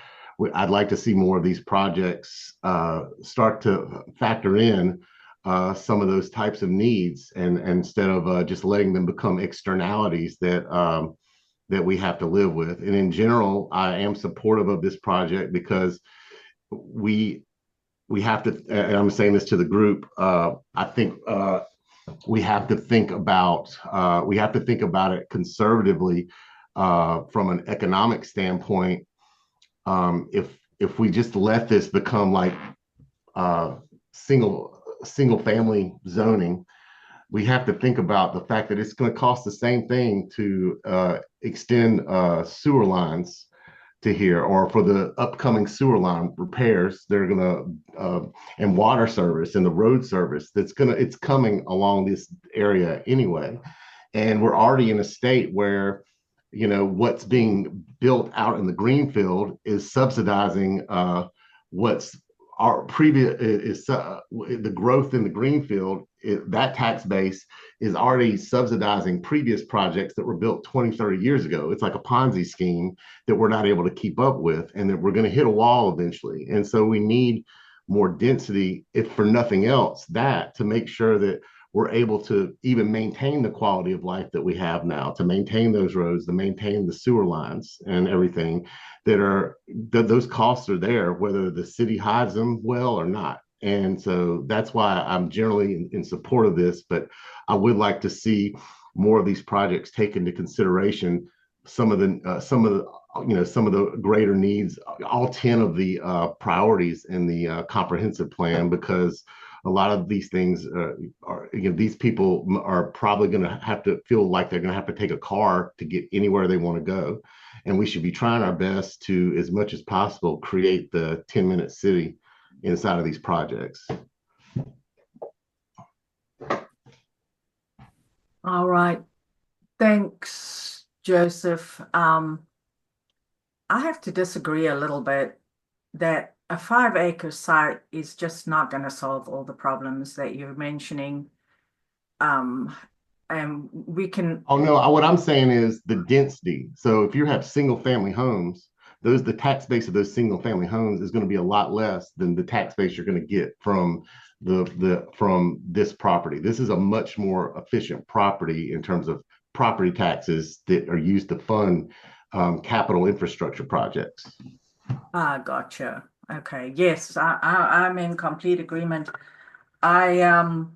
I'd like to see more of these projects start to factor in some of those types of needs, and instead of just letting them become externalities that we have to live with. And in general, I am supportive of this project because we have to, and I'm saying this to the group, I think we have to think about it conservatively from an economic standpoint. If we just let this become like single family zoning, we have to think about the fact that it's going to cost the same thing to extend sewer lines to here, or for the upcoming sewer line repairs. They're gonna and water service and the road service it's coming along this area anyway. And we're already in a state where, what's being built out in the greenfield is subsidizing what's our previous is the growth in the greenfield. That tax base is already subsidizing previous projects that were built 20, 30 years ago. It's like a Ponzi scheme that we're not able to keep up with, and that we're going to hit a wall eventually. And so we need more density, if for nothing else, to make sure that we're able to even maintain the quality of life that we have now, to maintain those roads, to maintain the sewer lines and everything those costs are there, whether the city hides them well or not. And so that's why I'm generally in support of this, but I would like to see more of these projects take into consideration some of the greater needs, all 10 of the priorities in the comprehensive plan, because a lot of these things these people are probably going to have to feel like they're going to have to take a car to get anywhere they want to go. And we should be trying our best to, as much as possible, create the 10-minute city inside of these projects. All right. Thanks, Joseph. I have to disagree a little bit that a 5-acre site is just not going to solve all the problems that you're mentioning. And we can. Oh no, what I'm saying is the density. So if you have single family homes, the tax base of those single family homes is going to be a lot less than the tax base you're going to get from from this property. This is a much more efficient property in terms of property taxes that are used to fund capital infrastructure projects. Gotcha. Okay. Yes, I'm in complete agreement. I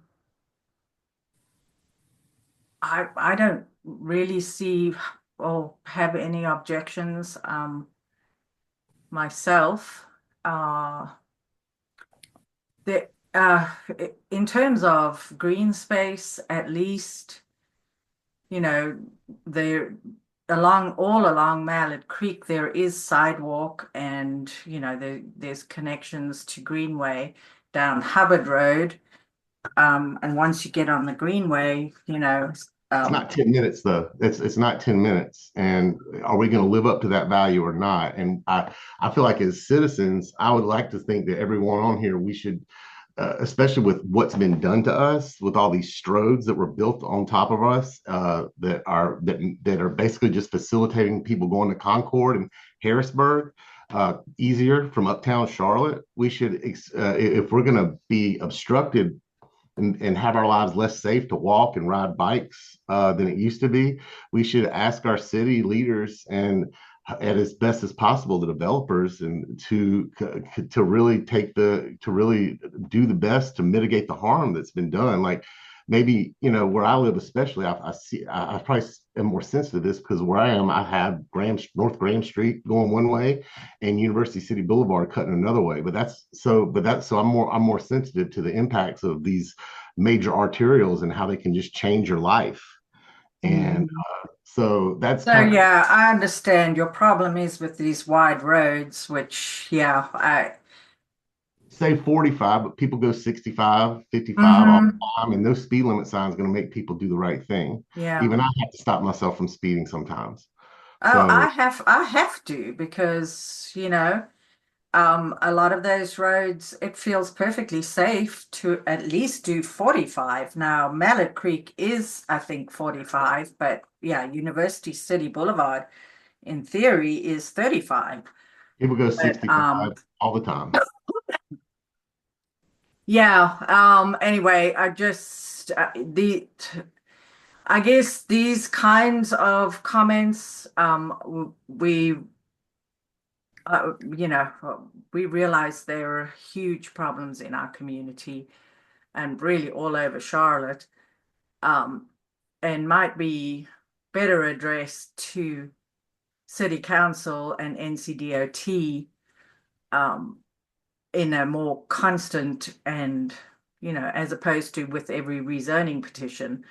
don't really see or have any objections myself. In terms of green space, at least, there all along Mallard Creek there is sidewalk, and there's connections to Greenway down Hubbard Road. And once you get on the Greenway, it's not 10 minutes though. It's not 10 minutes. And are we going to live up to that value or not? And I feel like as citizens, I would like to think that everyone on here, we should, especially with what's been done to us, with all these stroads that were built on top of us, that are basically just facilitating people going to Concord and Harrisburg easier from uptown Charlotte. We should, if we're going to be obstructed and have our lives less safe to walk and ride bikes than it used to be. We should ask our city leaders and at as best as possible the developers and to really to really do the best to mitigate the harm that's been done. Like maybe, you know, where I live, especially, I probably am more sensitive to this because where I am, I have North Graham Street going one way and University City Boulevard cutting another way. So I'm more sensitive to the impacts of these major arterials and how they can just change your life. And so that's So yeah, I understand your problem is with these wide roads, which yeah, I say 45, but people go 65, 55 all the time, and no speed limit sign is going to make people do the right thing. Yeah. Even I have to stop myself from speeding sometimes. Oh, So I have to because, you know, a lot of those roads, it feels perfectly safe to at least do 45. Now, Mallard Creek is, I think, 45, but yeah, University City Boulevard, in theory, is 35. people go But 65 all the time. yeah, anyway, I just I guess these kinds of comments, you know, we realize there are huge problems in our community and really all over Charlotte, and might be better addressed to City Council and NCDOT in a more constant and, you know, as opposed to with every rezoning petition.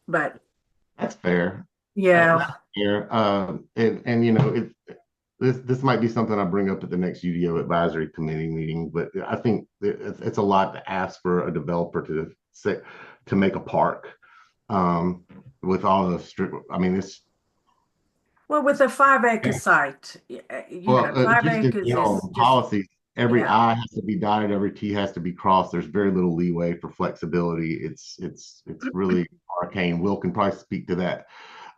But that's fair. Yeah. That's fair. And you know, this might be something I bring up at the next UDO advisory committee meeting, but I think it's a lot to ask for a developer to make a park with all the I mean, it's well, with a 5-acre site, you know, 5 acres is just policy. Every yeah. I has to be dotted, every T has to be crossed. There's very little leeway for flexibility. It's really arcane. Will can probably speak to that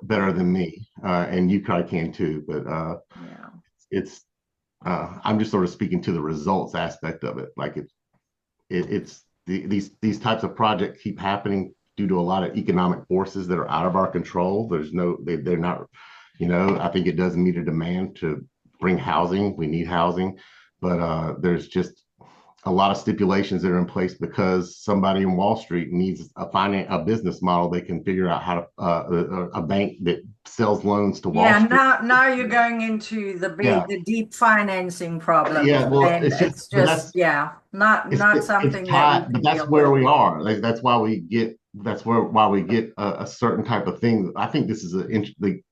better than me, and you probably can too. But yeah, I'm just sort of speaking to the results aspect of it. Like these types of projects keep happening due to a lot of economic forces that are out of our control. They're not, you know, I think it does meet a demand to bring housing. We need housing, but there's just a lot of stipulations that are in place because somebody in Wall Street needs a business model they can figure out how to a bank that sells loans to Wall Street. Now you're going into the deep financing problem. Yeah, well, and it's just not something that but that's where we are. Like that's why we get a certain type of thing. I think this is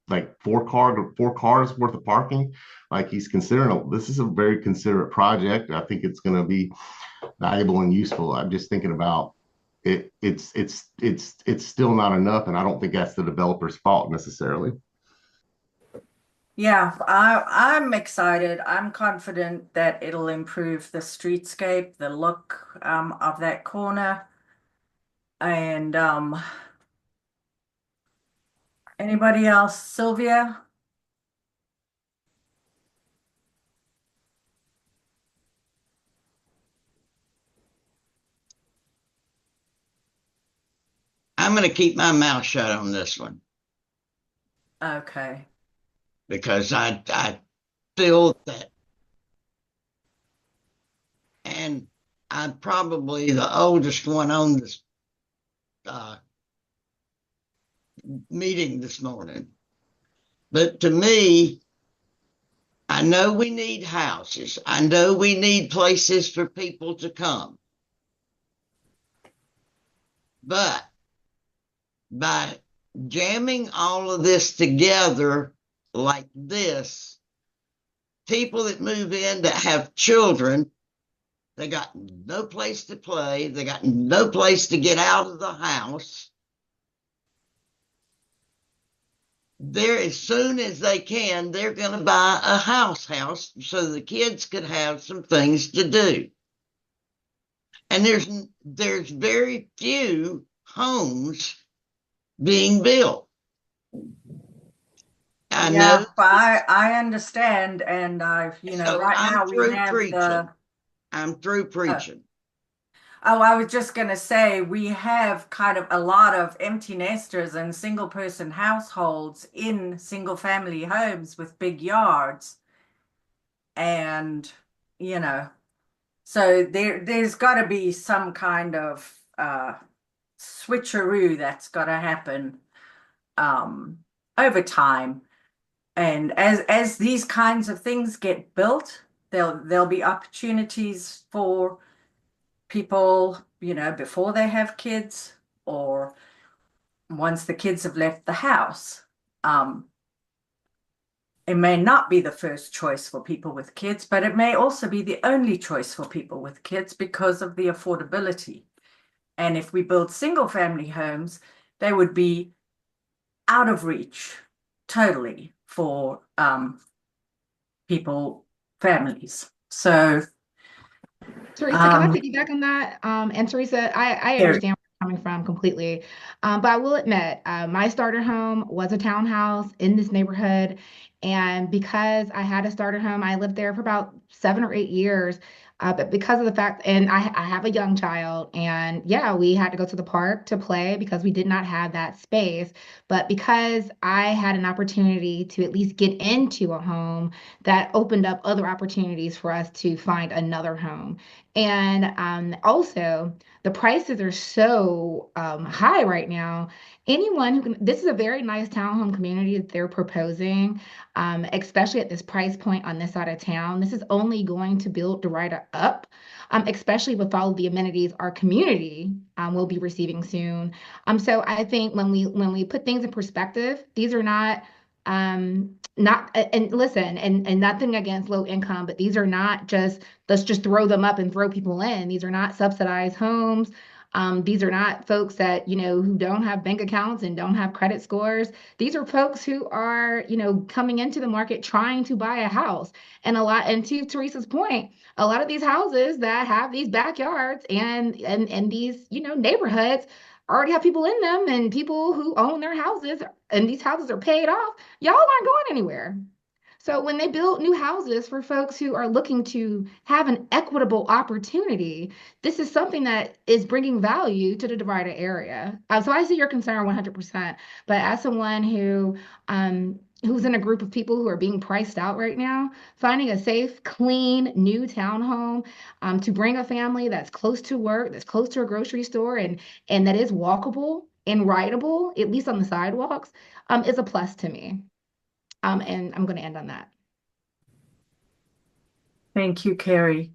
like four cars worth of parking. Like he's considering this is a very considerate project. I think it's going to be valuable and useful. I'm just thinking about it. It's still not enough, and I don't think that's the developer's fault necessarily. Yeah, I'm excited. I'm confident that it'll improve the streetscape, the look of that corner. And anybody else? Sylvia? I'm going to keep my mouth shut on this one. Okay. Because I feel that, and I'm probably the oldest one on this meeting this morning. But to me, I know we need houses. I know we need places for people to come. But by jamming all of this together like this, people that move in that have children, they got no place to play. They got no place to get out of the house. As soon as they can, they're going to buy a house so the kids could have some things to do. And there's very few homes being built. I know. I understand, and I've, you know, So right I'm now we through have preaching. I'm through preaching. Oh, I was just going to say, we have kind of a lot of empty nesters and single person households in single family homes with big yards. And, you know, so there's got to be some kind of switcheroo that's got to happen over time. And as these kinds of things get built, there'll be opportunities for people, you know, before they have kids or once the kids have left the house. It may not be the first choice for people with kids, but it may also be the only choice for people with kids because of the affordability. And if we build single family homes, they would be out of reach totally for families. So Teresa, can I piggyback on that? And Teresa, I Sure. understand where you're coming from completely. But I will admit, my starter home was a townhouse in this neighborhood. And because I had a starter home, I lived there for about 7 or 8 years. But because of the fact, and I have a young child, and yeah, we had to go to the park to play because we did not have that space. But because I had an opportunity to at least get into a home, that opened up other opportunities for us to find another home. And also, the prices are so high right now. Anyone who can, this is a very nice townhome community that they're proposing, especially at this price point on this side of town. This is only going to build Derita up, especially with all of the amenities our community will be receiving soon. So I think when we put things in perspective, these are not and listen, and nothing against low income, but these are not just let's just throw them up and throw people in. These are not subsidized homes. These are not folks that, who don't have bank accounts and don't have credit scores. These are folks who are, coming into the market trying to buy a house. And to Teresa's point, a lot of these houses that have these backyards and these, neighborhoods already have people in them, and people who own their houses and these houses are paid off. Y'all aren't going anywhere. So when they build new houses for folks who are looking to have an equitable opportunity, this is something that is bringing value to the Derita area. So I see your concern 100%. But as someone who's in a group of people who are being priced out right now, finding a safe, clean, new townhome to bring a family that's close to work, that's close to a grocery store, and that is walkable and rideable, at least on the sidewalks, is a plus to me. And I'm going to end on that. Thank you, Carrie.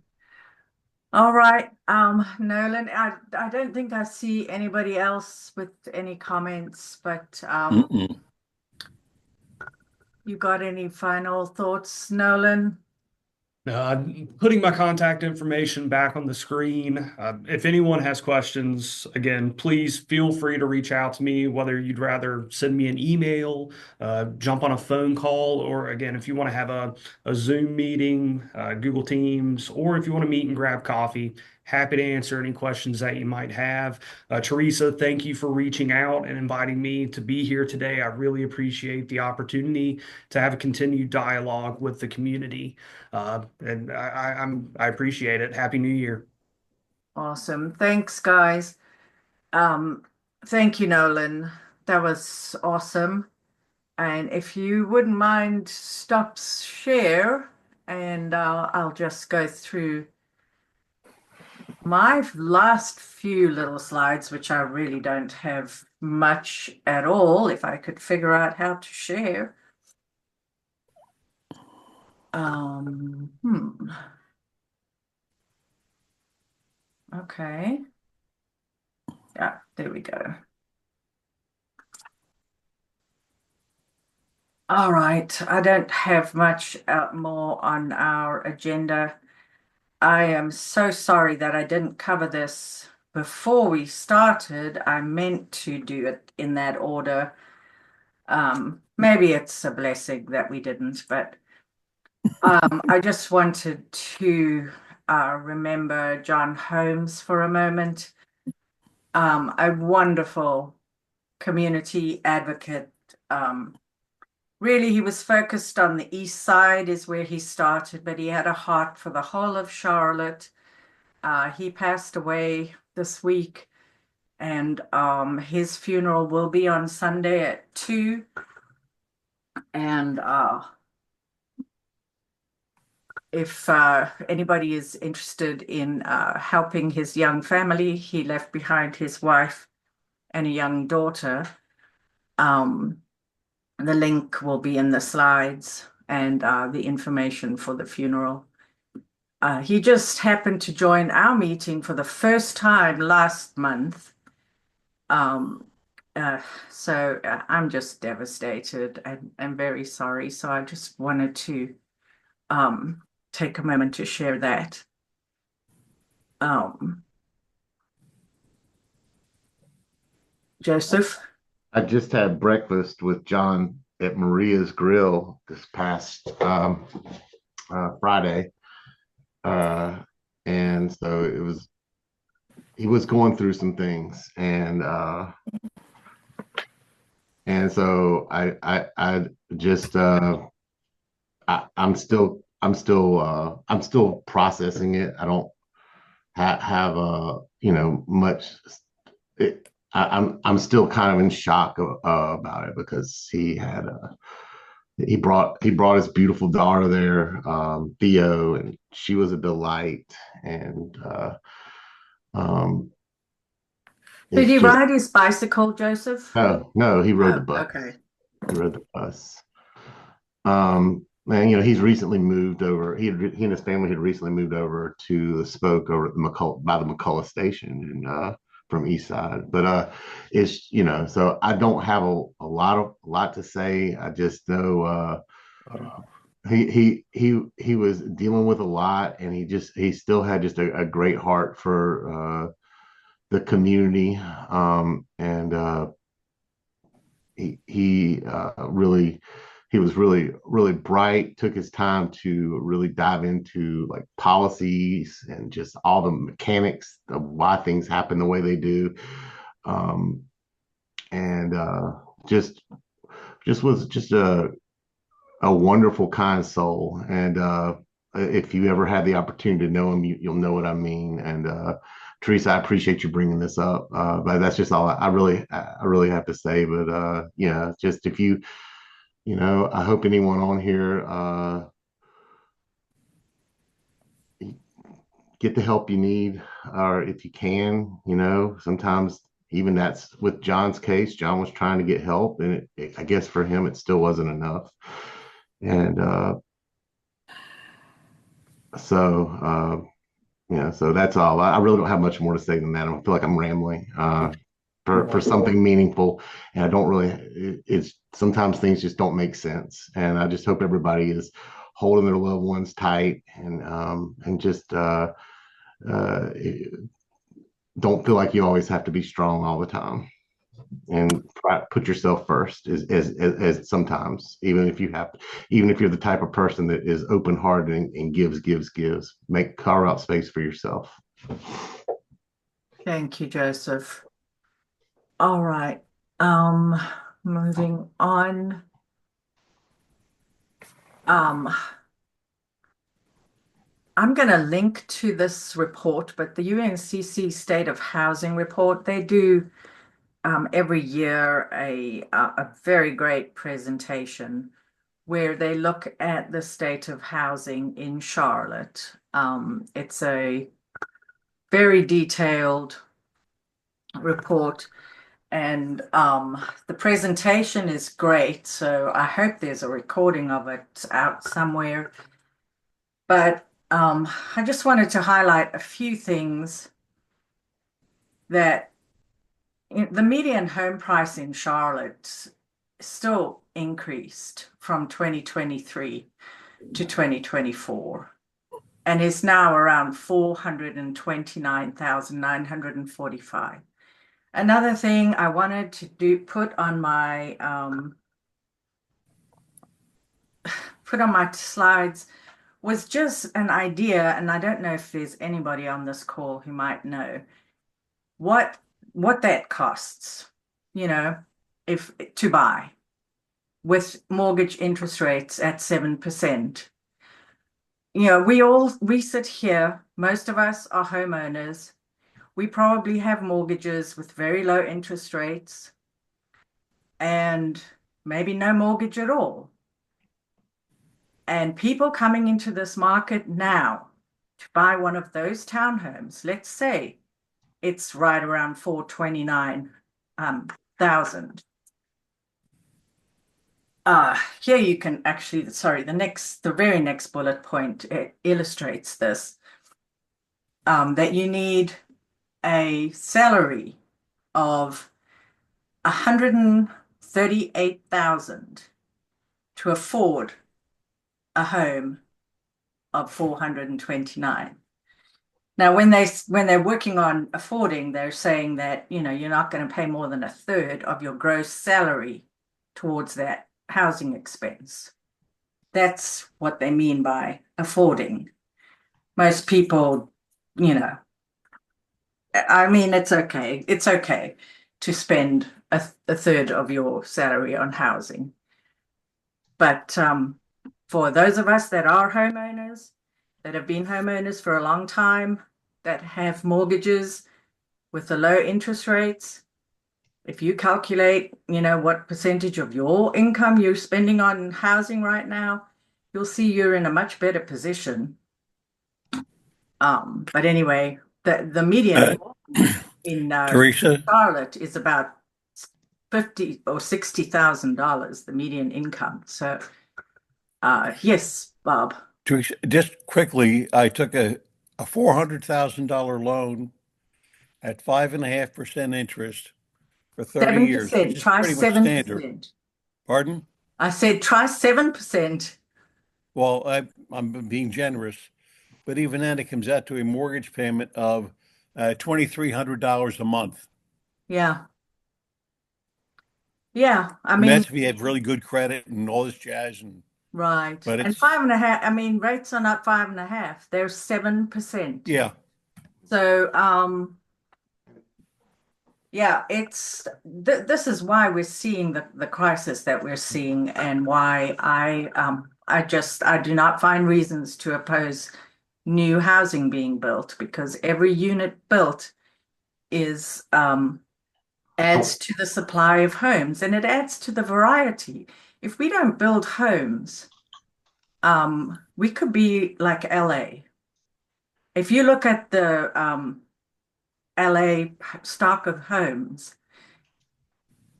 All right, Nolan, I don't think I see anybody else with any comments, but you got any final thoughts, Nolan? Putting my contact information back on the screen. If anyone has questions, again, please feel free to reach out to me, whether you'd rather send me an email, jump on a phone call, or again, if you want to have a Zoom meeting, Google Teams, or if you want to meet and grab coffee, happy to answer any questions that you might have. Teresa, thank you for reaching out and inviting me to be here today. I really appreciate the opportunity to have a continued dialogue with the community. And I appreciate it. Happy New Year. Awesome. Thanks, guys. Thank you, Nolan. That was awesome. And if you wouldn't mind, stop share, and I'll just go through my last few little slides, which I really don't have much at all, if I could figure out how to share. Okay. Yeah, there we go. All right, I don't have much more on our agenda. I am so sorry that I didn't cover this before we started. I meant to do it in that order. Maybe it's a blessing that we didn't, but I just wanted to remember John Holmes for a moment. A wonderful community advocate. Really, he was focused on the east side is where he started, but he had a heart for the whole of Charlotte. He passed away this week, and his funeral will be on Sunday at 2. And if anybody is interested in helping his young family, he left behind his wife and a young daughter. The link will be in the slides and the information for the funeral. He just happened to join our meeting for the first time last month. So I'm just devastated and very sorry. So I just wanted to take a moment to share that. Joseph? I just had breakfast with John at Maria's Grill this past Friday. And so he was going through some things, and so I just I'm still processing it. I don't have much. I'm still kind of in shock about it, because he brought his beautiful daughter there, Theo, and she was a delight. And did he ride his bicycle, Joseph? No, he rode the bus. Okay. He rode the bus. And he's recently moved over. He and his family had recently moved over to the Spoke over at by the McCullough station, and from East Side. But it's so I don't have a lot to say. I just know he was dealing with a lot, and he still had just a great heart for the community, and he was really bright, took his time to really dive into like policies and just all the mechanics of why things happen the way they do. And just was just a wonderful, kind soul. And if you ever had the opportunity to know him, you'll know what I mean. And Teresa, I appreciate you bringing this up, but that's just all I really have to say. But just if you, I hope anyone on here get the help you need, or if you can, sometimes even that's with John's case. John was trying to get help, and I guess for him it still wasn't enough. And so that's all. I really don't have much more to say than that. I feel like I'm rambling for something meaningful, and I don't really. It's sometimes things just don't make sense, and I just hope everybody is holding their loved ones tight, and just don't feel like you always have to be strong all the time, and put yourself first as sometimes, even if you're the type of person that is open-hearted and gives, carve out space for yourself. Thank you, Joseph. All right. Moving on. I'm going to link to this report, but the UNCC State of Housing report, they do every year a very great presentation where they look at the state of housing in Charlotte. It's a very detailed report, and the presentation is great, so I hope there's a recording of it out somewhere. But I just wanted to highlight a few things. That the median home price in Charlotte still increased from 2023 to 2024 and is now around 429,945. Another thing I wanted to put on my slides was just an idea, and I don't know if there's anybody on this call who might know what that costs, if to buy with mortgage interest rates at 7%. We sit here, most of us are homeowners. We probably have mortgages with very low interest rates and maybe no mortgage at all. And people coming into this market now to buy one of those townhomes, let's say it's right around 429,000. Here you can actually, sorry, the very next bullet point illustrates this, that you need a salary of 138,000 to afford a home of 429. Now, when they're working on affording, they're saying that, you know, you're not going to pay more than a third of your gross salary towards that housing expense. That's what they mean by affording. Most people, you know, I mean, it's okay. It's okay to spend a third of your salary on housing. But for those of us that are homeowners, that have been homeowners for a long time, that have mortgages with the low interest rates, if you calculate, you know, what percentage of your income you're spending on housing right now, you'll see you're in a much better position. But anyway, the median in Teresa? Charlotte is about $50,000 or $60,000, the median income. So, yes, Bob. Teresa, just quickly, I took a $400,000 loan at 5.5% interest for 30 years, which 7%. is Try pretty much 7%. standard. Pardon? I said try 7%. Well, I'm being generous, but even then, it comes out to a mortgage payment of $2,300 a month. Yeah. Yeah, I And mean, that's if you have really good credit and all this jazz. right. But And 5.5, I mean, rates are not 5.5, they're 7%. Yeah. So, yeah, it's this is why we're seeing the crisis that we're seeing, and why I do not find reasons to oppose new housing being built, because every unit built is adds to the supply of homes, and it adds to the variety. If we don't build homes, we could be like LA. If you look at the LA stock of homes,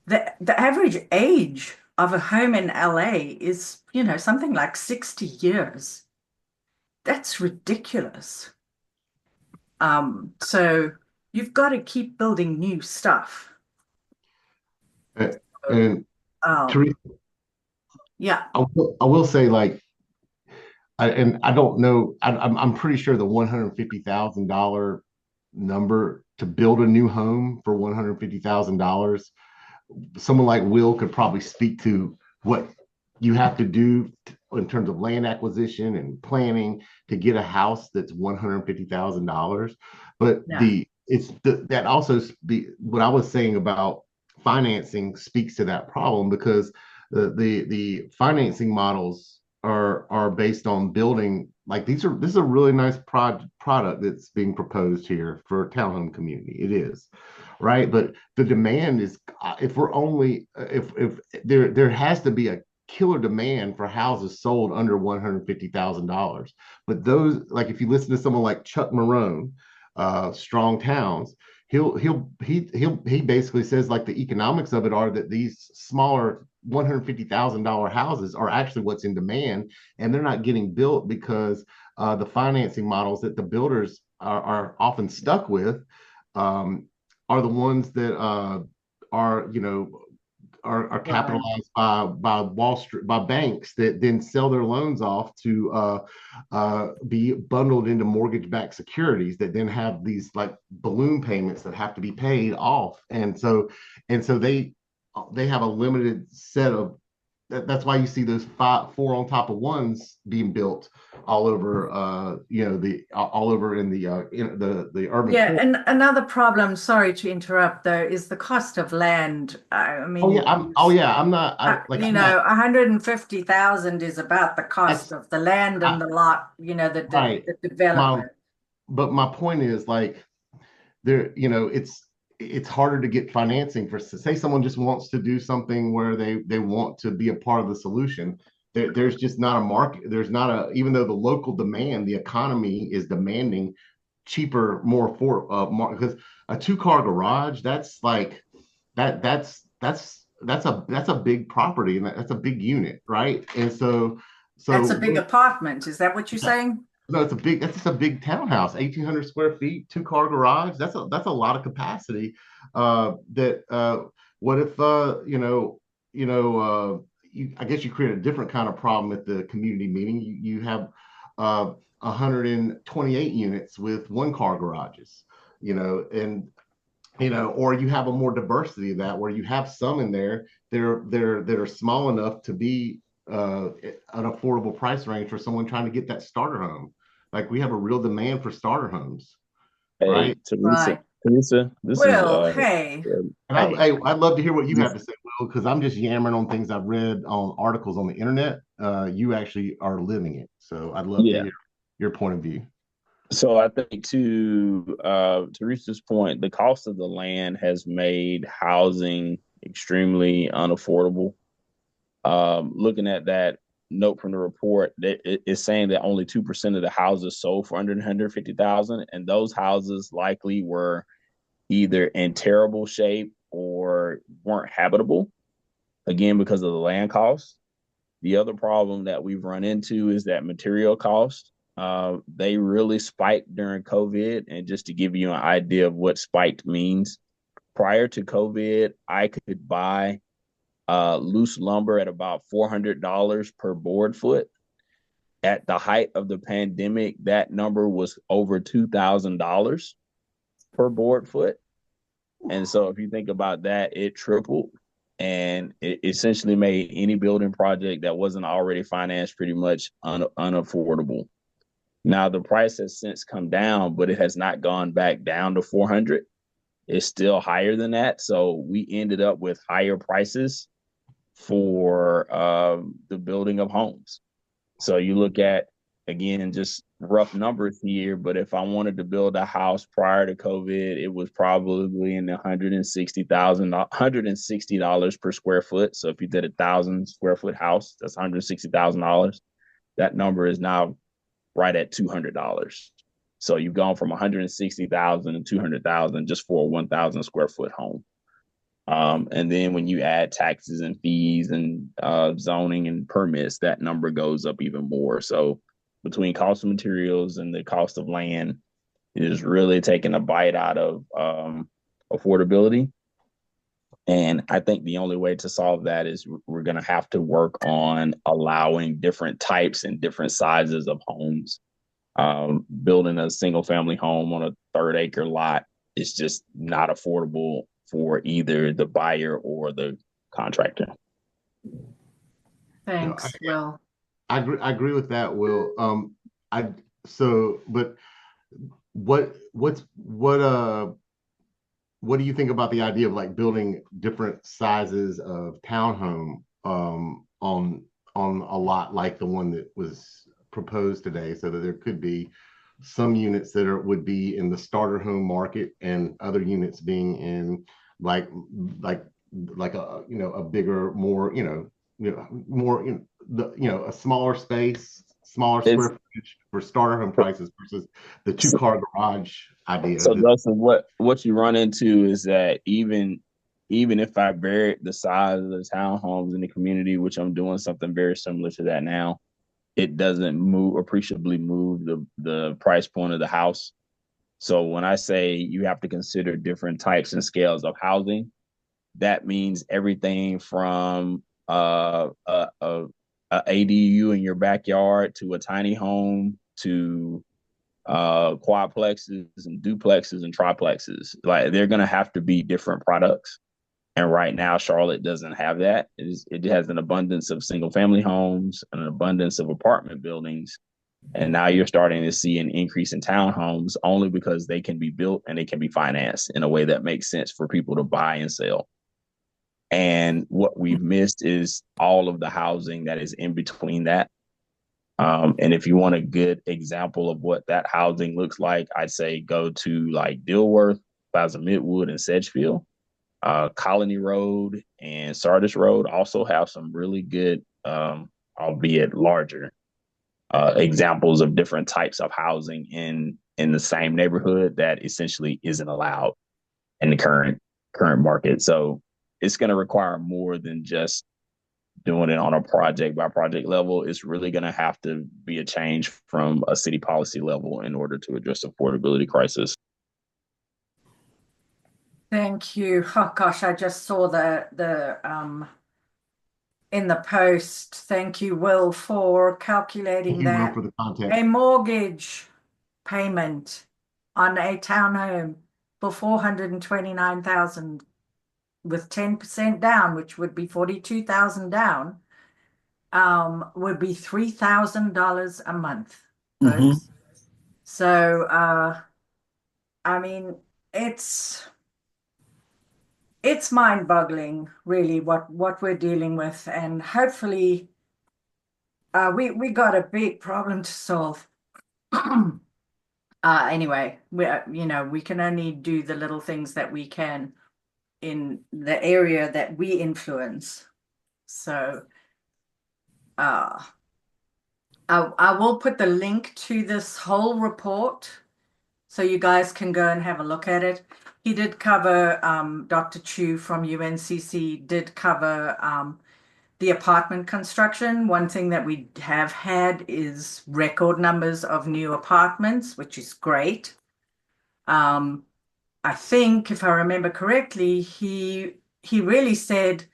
the average age of a home in LA is, you know, something like 60 years. That's ridiculous. So you've got to keep building new stuff. And Teresa, yeah, I will say, like, I don't know, I'm pretty sure the $150,000 number to build a new home for $150,000, someone like Will could probably speak to what you have to do in terms of land acquisition and planning to get a house that's $150,000. But Yeah. that also what I was saying about financing speaks to that problem, because the financing models are based on building, like, this is a really nice product that's being proposed here for a townhome community. It is, right? But the demand is, if there has to be a killer demand for houses sold under $150,000. But those, like, if you listen to someone like Chuck Marone, Strong Towns, he basically says, like, the economics of it are that these smaller $150,000 houses are actually what's in demand, and they're not getting built because the financing models that the builders are often stuck with are the ones that are, you know, are capitalized by Wall Street, by banks that then sell their loans off to be bundled into mortgage-backed securities that then have these, like, balloon payments that have to be paid off, and so they have a limited set of. That's why you see those four on top of ones being built all over, you know, all over in the urban. Yeah, core. and another problem, sorry to interrupt though, is the cost of land. I mean, I'm not, you know, 150,000 is about the cost of the land and the lot, you know, the right. development. but my point is like there, it's harder to get financing for, say someone just wants to do something where they want to be a part of the solution. There's just not a market. There's not a, even though the local demand, the economy is demanding cheaper, more affordable, because a 2-car garage, that's like that's a big property, and that's a big unit, right? And That's a big apartment. Is that what you're saying? no, that's just a big townhouse, 1,800 square feet, 2-car garage. That's a lot of capacity. What if I guess you create a different kind of problem at the community meeting. You have 128 units with 1-car garages, and or you have a more diversity of that, where you have some in there that are small enough to be an affordable price range for someone trying to get that starter home. Like, we have a real demand for starter homes, right? Teresa, this is hey. And I'd love to hear what you have to say, Will, because I'm just yammering on things I've read on articles on the internet. You actually are living it, so I'd love to hear your point of view. So I think, to Teresa's point, the cost of the land has made housing extremely unaffordable. Looking at that note from the report, it's saying that only 2% of the houses sold for under 150,000, and those houses likely were either in terrible shape or weren't habitable, again, because of the land cost. The other problem that we've run into is that material cost. They really spiked during COVID. And just to give you an idea of what spiked means, prior to COVID, I could buy loose lumber at about $400 per board foot. At the height of the pandemic, that number was over $2,000 per board foot. And so if you think about that, it tripled, and it essentially made any building project that wasn't already financed pretty much unaffordable. Now, the price has since come down, but it has not gone back down to 400. It's still higher than that. So we ended up with higher prices for the building of homes. So you look at, again, just rough numbers here, but if I wanted to build a house prior to COVID, it was probably in the $160 per square foot. So if you did 1,000 square foot house, that's $160,000. That number is now right at $200. So you've gone from 160,000 to 200,000 just for a 1,000 square foot home. And then when you add taxes and fees and zoning and permits, that number goes up even more. So between cost of materials and the cost of land, it is really taking a bite out of affordability. And I think the only way to solve that is we're going to have to work on allowing different types and different sizes of homes. Building a single family home on a 3rd-acre lot is just not affordable for either the buyer or the contractor. Thanks, Will. I agree with that, Will. But what do you think about the idea of like building different sizes of townhome on a lot like the one that was proposed today, so that there could be some units that would be in the starter home market and other units being in like a bigger, more a smaller space, smaller square footage for starter home prices versus the 2-car garage idea. So Dustin, what you run into is that even if I vary the size of the townhomes in the community, which I'm doing something very similar to that now, it doesn't appreciably move the price point of the house. So when I say you have to consider different types and scales of housing, that means everything from a ADU in your backyard to a tiny home to quadplexes and duplexes and triplexes. Like, they're going to have to be different products. And right now, Charlotte doesn't have that. It has an abundance of single family homes and an abundance of apartment buildings. And now you're starting to see an increase in townhomes only because they can be built and they can be financed in a way that makes sense for people to buy and sell. And what we've missed is all of the housing that is in between that. And if you want a good example of what that housing looks like, I'd say go to like Dilworth, Plaza Midwood, and Sedgefield. Colony Road and Sardis Road also have some really good, albeit larger, examples of different types of housing in the same neighborhood that essentially isn't allowed in the current market. So it's going to require more than just doing it on a project by project level. It's really going to have to be a change from a city policy level in order to address the affordability crisis. Thank you. Oh gosh, I just saw the in the post. Thank you, Will, for calculating Thank you, Will, that for the context. a mortgage payment on a townhome for 429,000 with 10% down, which would be 42,000 down, would be $3,000 a month, folks. So I mean, it's mind-boggling, really, what we're dealing with, and hopefully, we got a big problem to solve. Anyway, we can only do the little things that we can in the area that we influence. So, I will put the link to this whole report so you guys can go and have a look at it. He did cover, Dr. Chu from UNCC did cover the apartment construction. One thing that we have had is record numbers of new apartments, which is great. I think, if I remember correctly, he really said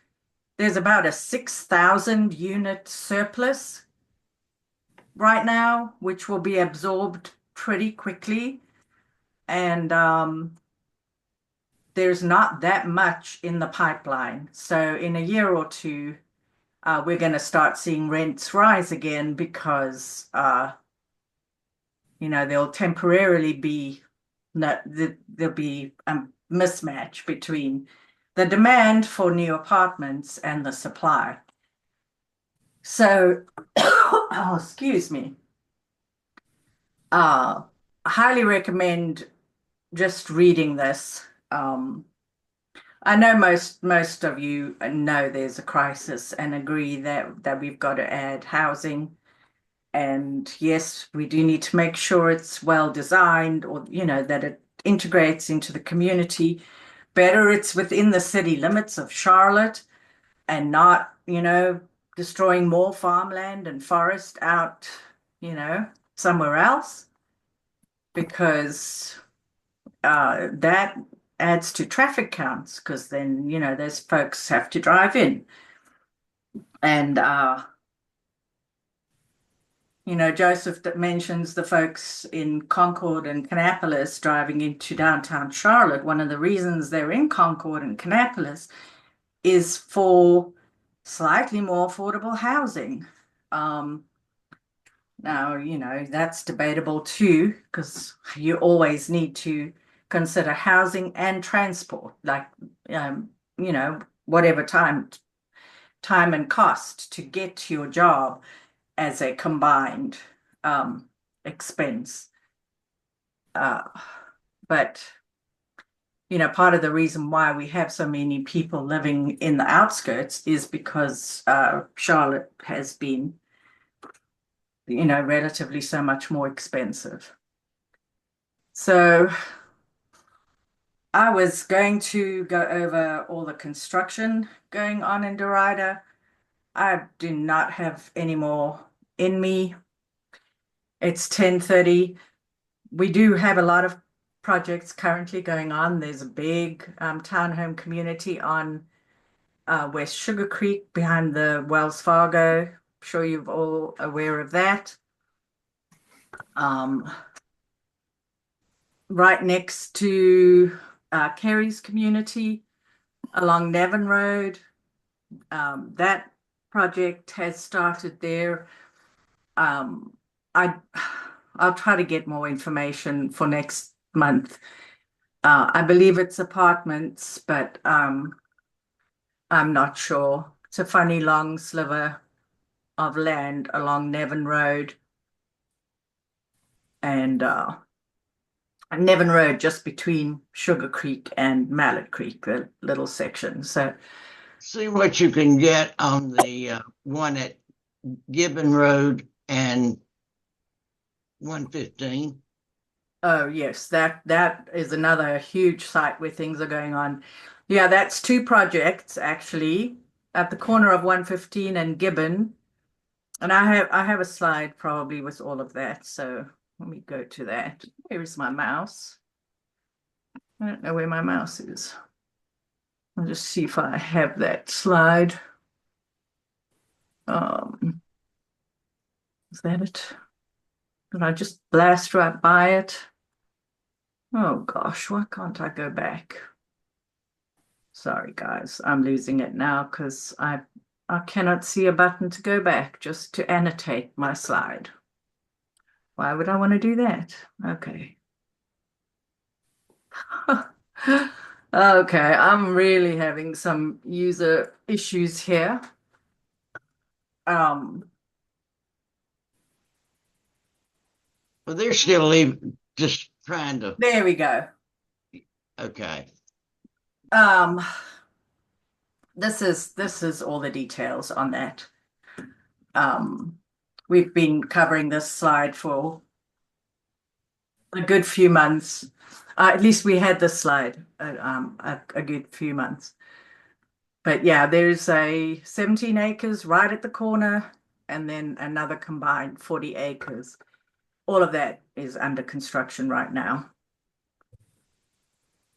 there's about a 6,000 unit surplus right now, which will be absorbed pretty quickly. And there's not that much in the pipeline. So in a year or two, we're going to start seeing rents rise again because, there'll temporarily be there'll be a mismatch between the demand for new apartments and the supply. So, oh, excuse me. I highly recommend just reading this. I know most of you know there's a crisis and agree that we've got to add housing. And yes, we do need to make sure it's well designed, or that it integrates into the community. Better it's within the city limits of Charlotte and not, destroying more farmland and forest out, somewhere else, because that adds to traffic counts, because then, those folks have to drive in. And, Joseph that mentions the folks in Concord and Kannapolis driving into downtown Charlotte. One of the reasons they're in Concord and Kannapolis is for slightly more affordable housing. Now, that's debatable too, because you always need to consider housing and transport, like, whatever time and cost to get to your job as a combined expense. But, part of the reason why we have so many people living in the outskirts is because Charlotte has been, relatively so much more expensive. So I was going to go over all the construction going on in Derita. I do not have any more in me. It's 10:30. We do have a lot of projects currently going on. There's a big townhome community on West Sugar Creek behind the Wells Fargo. I'm sure you're all aware of that. Right next to Kerry's community along Nevin Road. That project has started there. I'll try to get more information for next month. I believe it's apartments, but I'm not sure. It's a funny long sliver of land along Nevin Road and Nevin Road just between Sugar Creek and Mallard Creek, the little section. So See what you can get on the one at Gibbon Road and 115. oh yes, that is another huge site where things are going on. Yeah, that's two projects actually at the corner of 115 and Gibbon. And I have a slide probably with all of that. So let me go to that. Here's my mouse. I don't know where my mouse is. I'll just see if I have that slide. Is that it? Did I just blast right by it? Oh gosh, why can't I go back? Sorry guys, I'm losing it now because I cannot see a button to go back just to annotate my slide. Why would I want to do that? Okay. Okay, I'm really having some user issues here. Well, they're still even just trying to. There we go. Okay. This is all the details on that. We've been covering this slide for a good few months. At least we had this slide a good few months. But yeah, there's a 17 acres right at the corner, and then another combined 40 acres. All of that is under construction right now.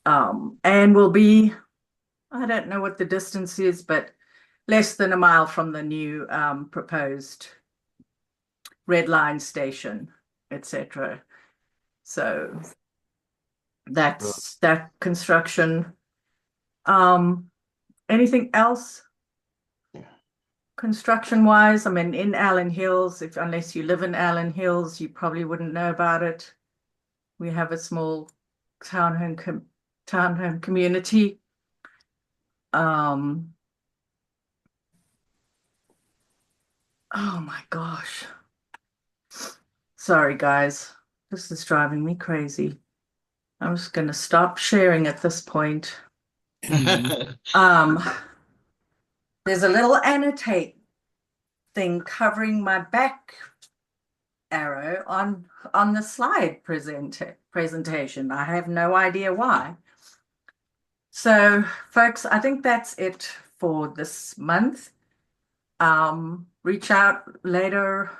And will be, I don't know what the distance is, but less than a mile from the new proposed red line station, etc. So that's that construction. Anything else? Construction wise, I mean, in Allen Hills, unless you live in Allen Hills, you probably wouldn't know about it. We have a small townhome community. Oh my gosh. Sorry guys, this is driving me crazy. I'm just gonna stop sharing at this point. There's a little annotate thing covering my back arrow on the slide presentation. I have no idea why. So folks, I think that's it for this month. Reach out later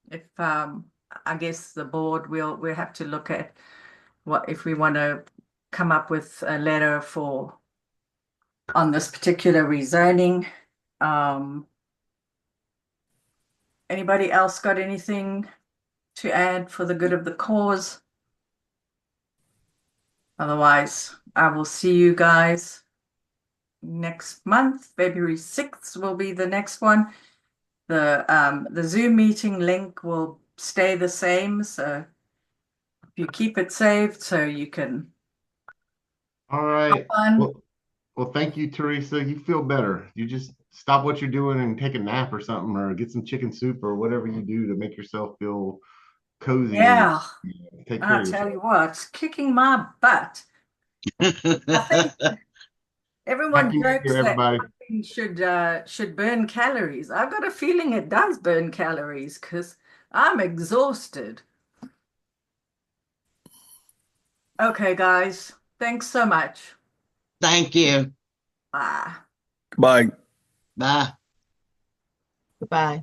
if I guess the board we'll have to look at what if we want to come up with a letter on this particular rezoning. Anybody else got anything to add for the good of the cause? Otherwise, I will see you guys next month. February 6th will be the next one. The Zoom meeting link will stay the same, so if you keep it saved so you can. All right. Well, thank you, Teresa. You feel better. You just stop what you're doing and take a nap or something, or get some chicken soup or whatever you do to make yourself feel cozy. Yeah. Take care I'll tell you what, it's kicking my butt. I think everyone jokes that caffeine should burn calories. I've got a feeling it does burn calories because I'm exhausted. Okay, guys. Thanks so much. Thank you. Bye. Bye. Bye. Goodbye.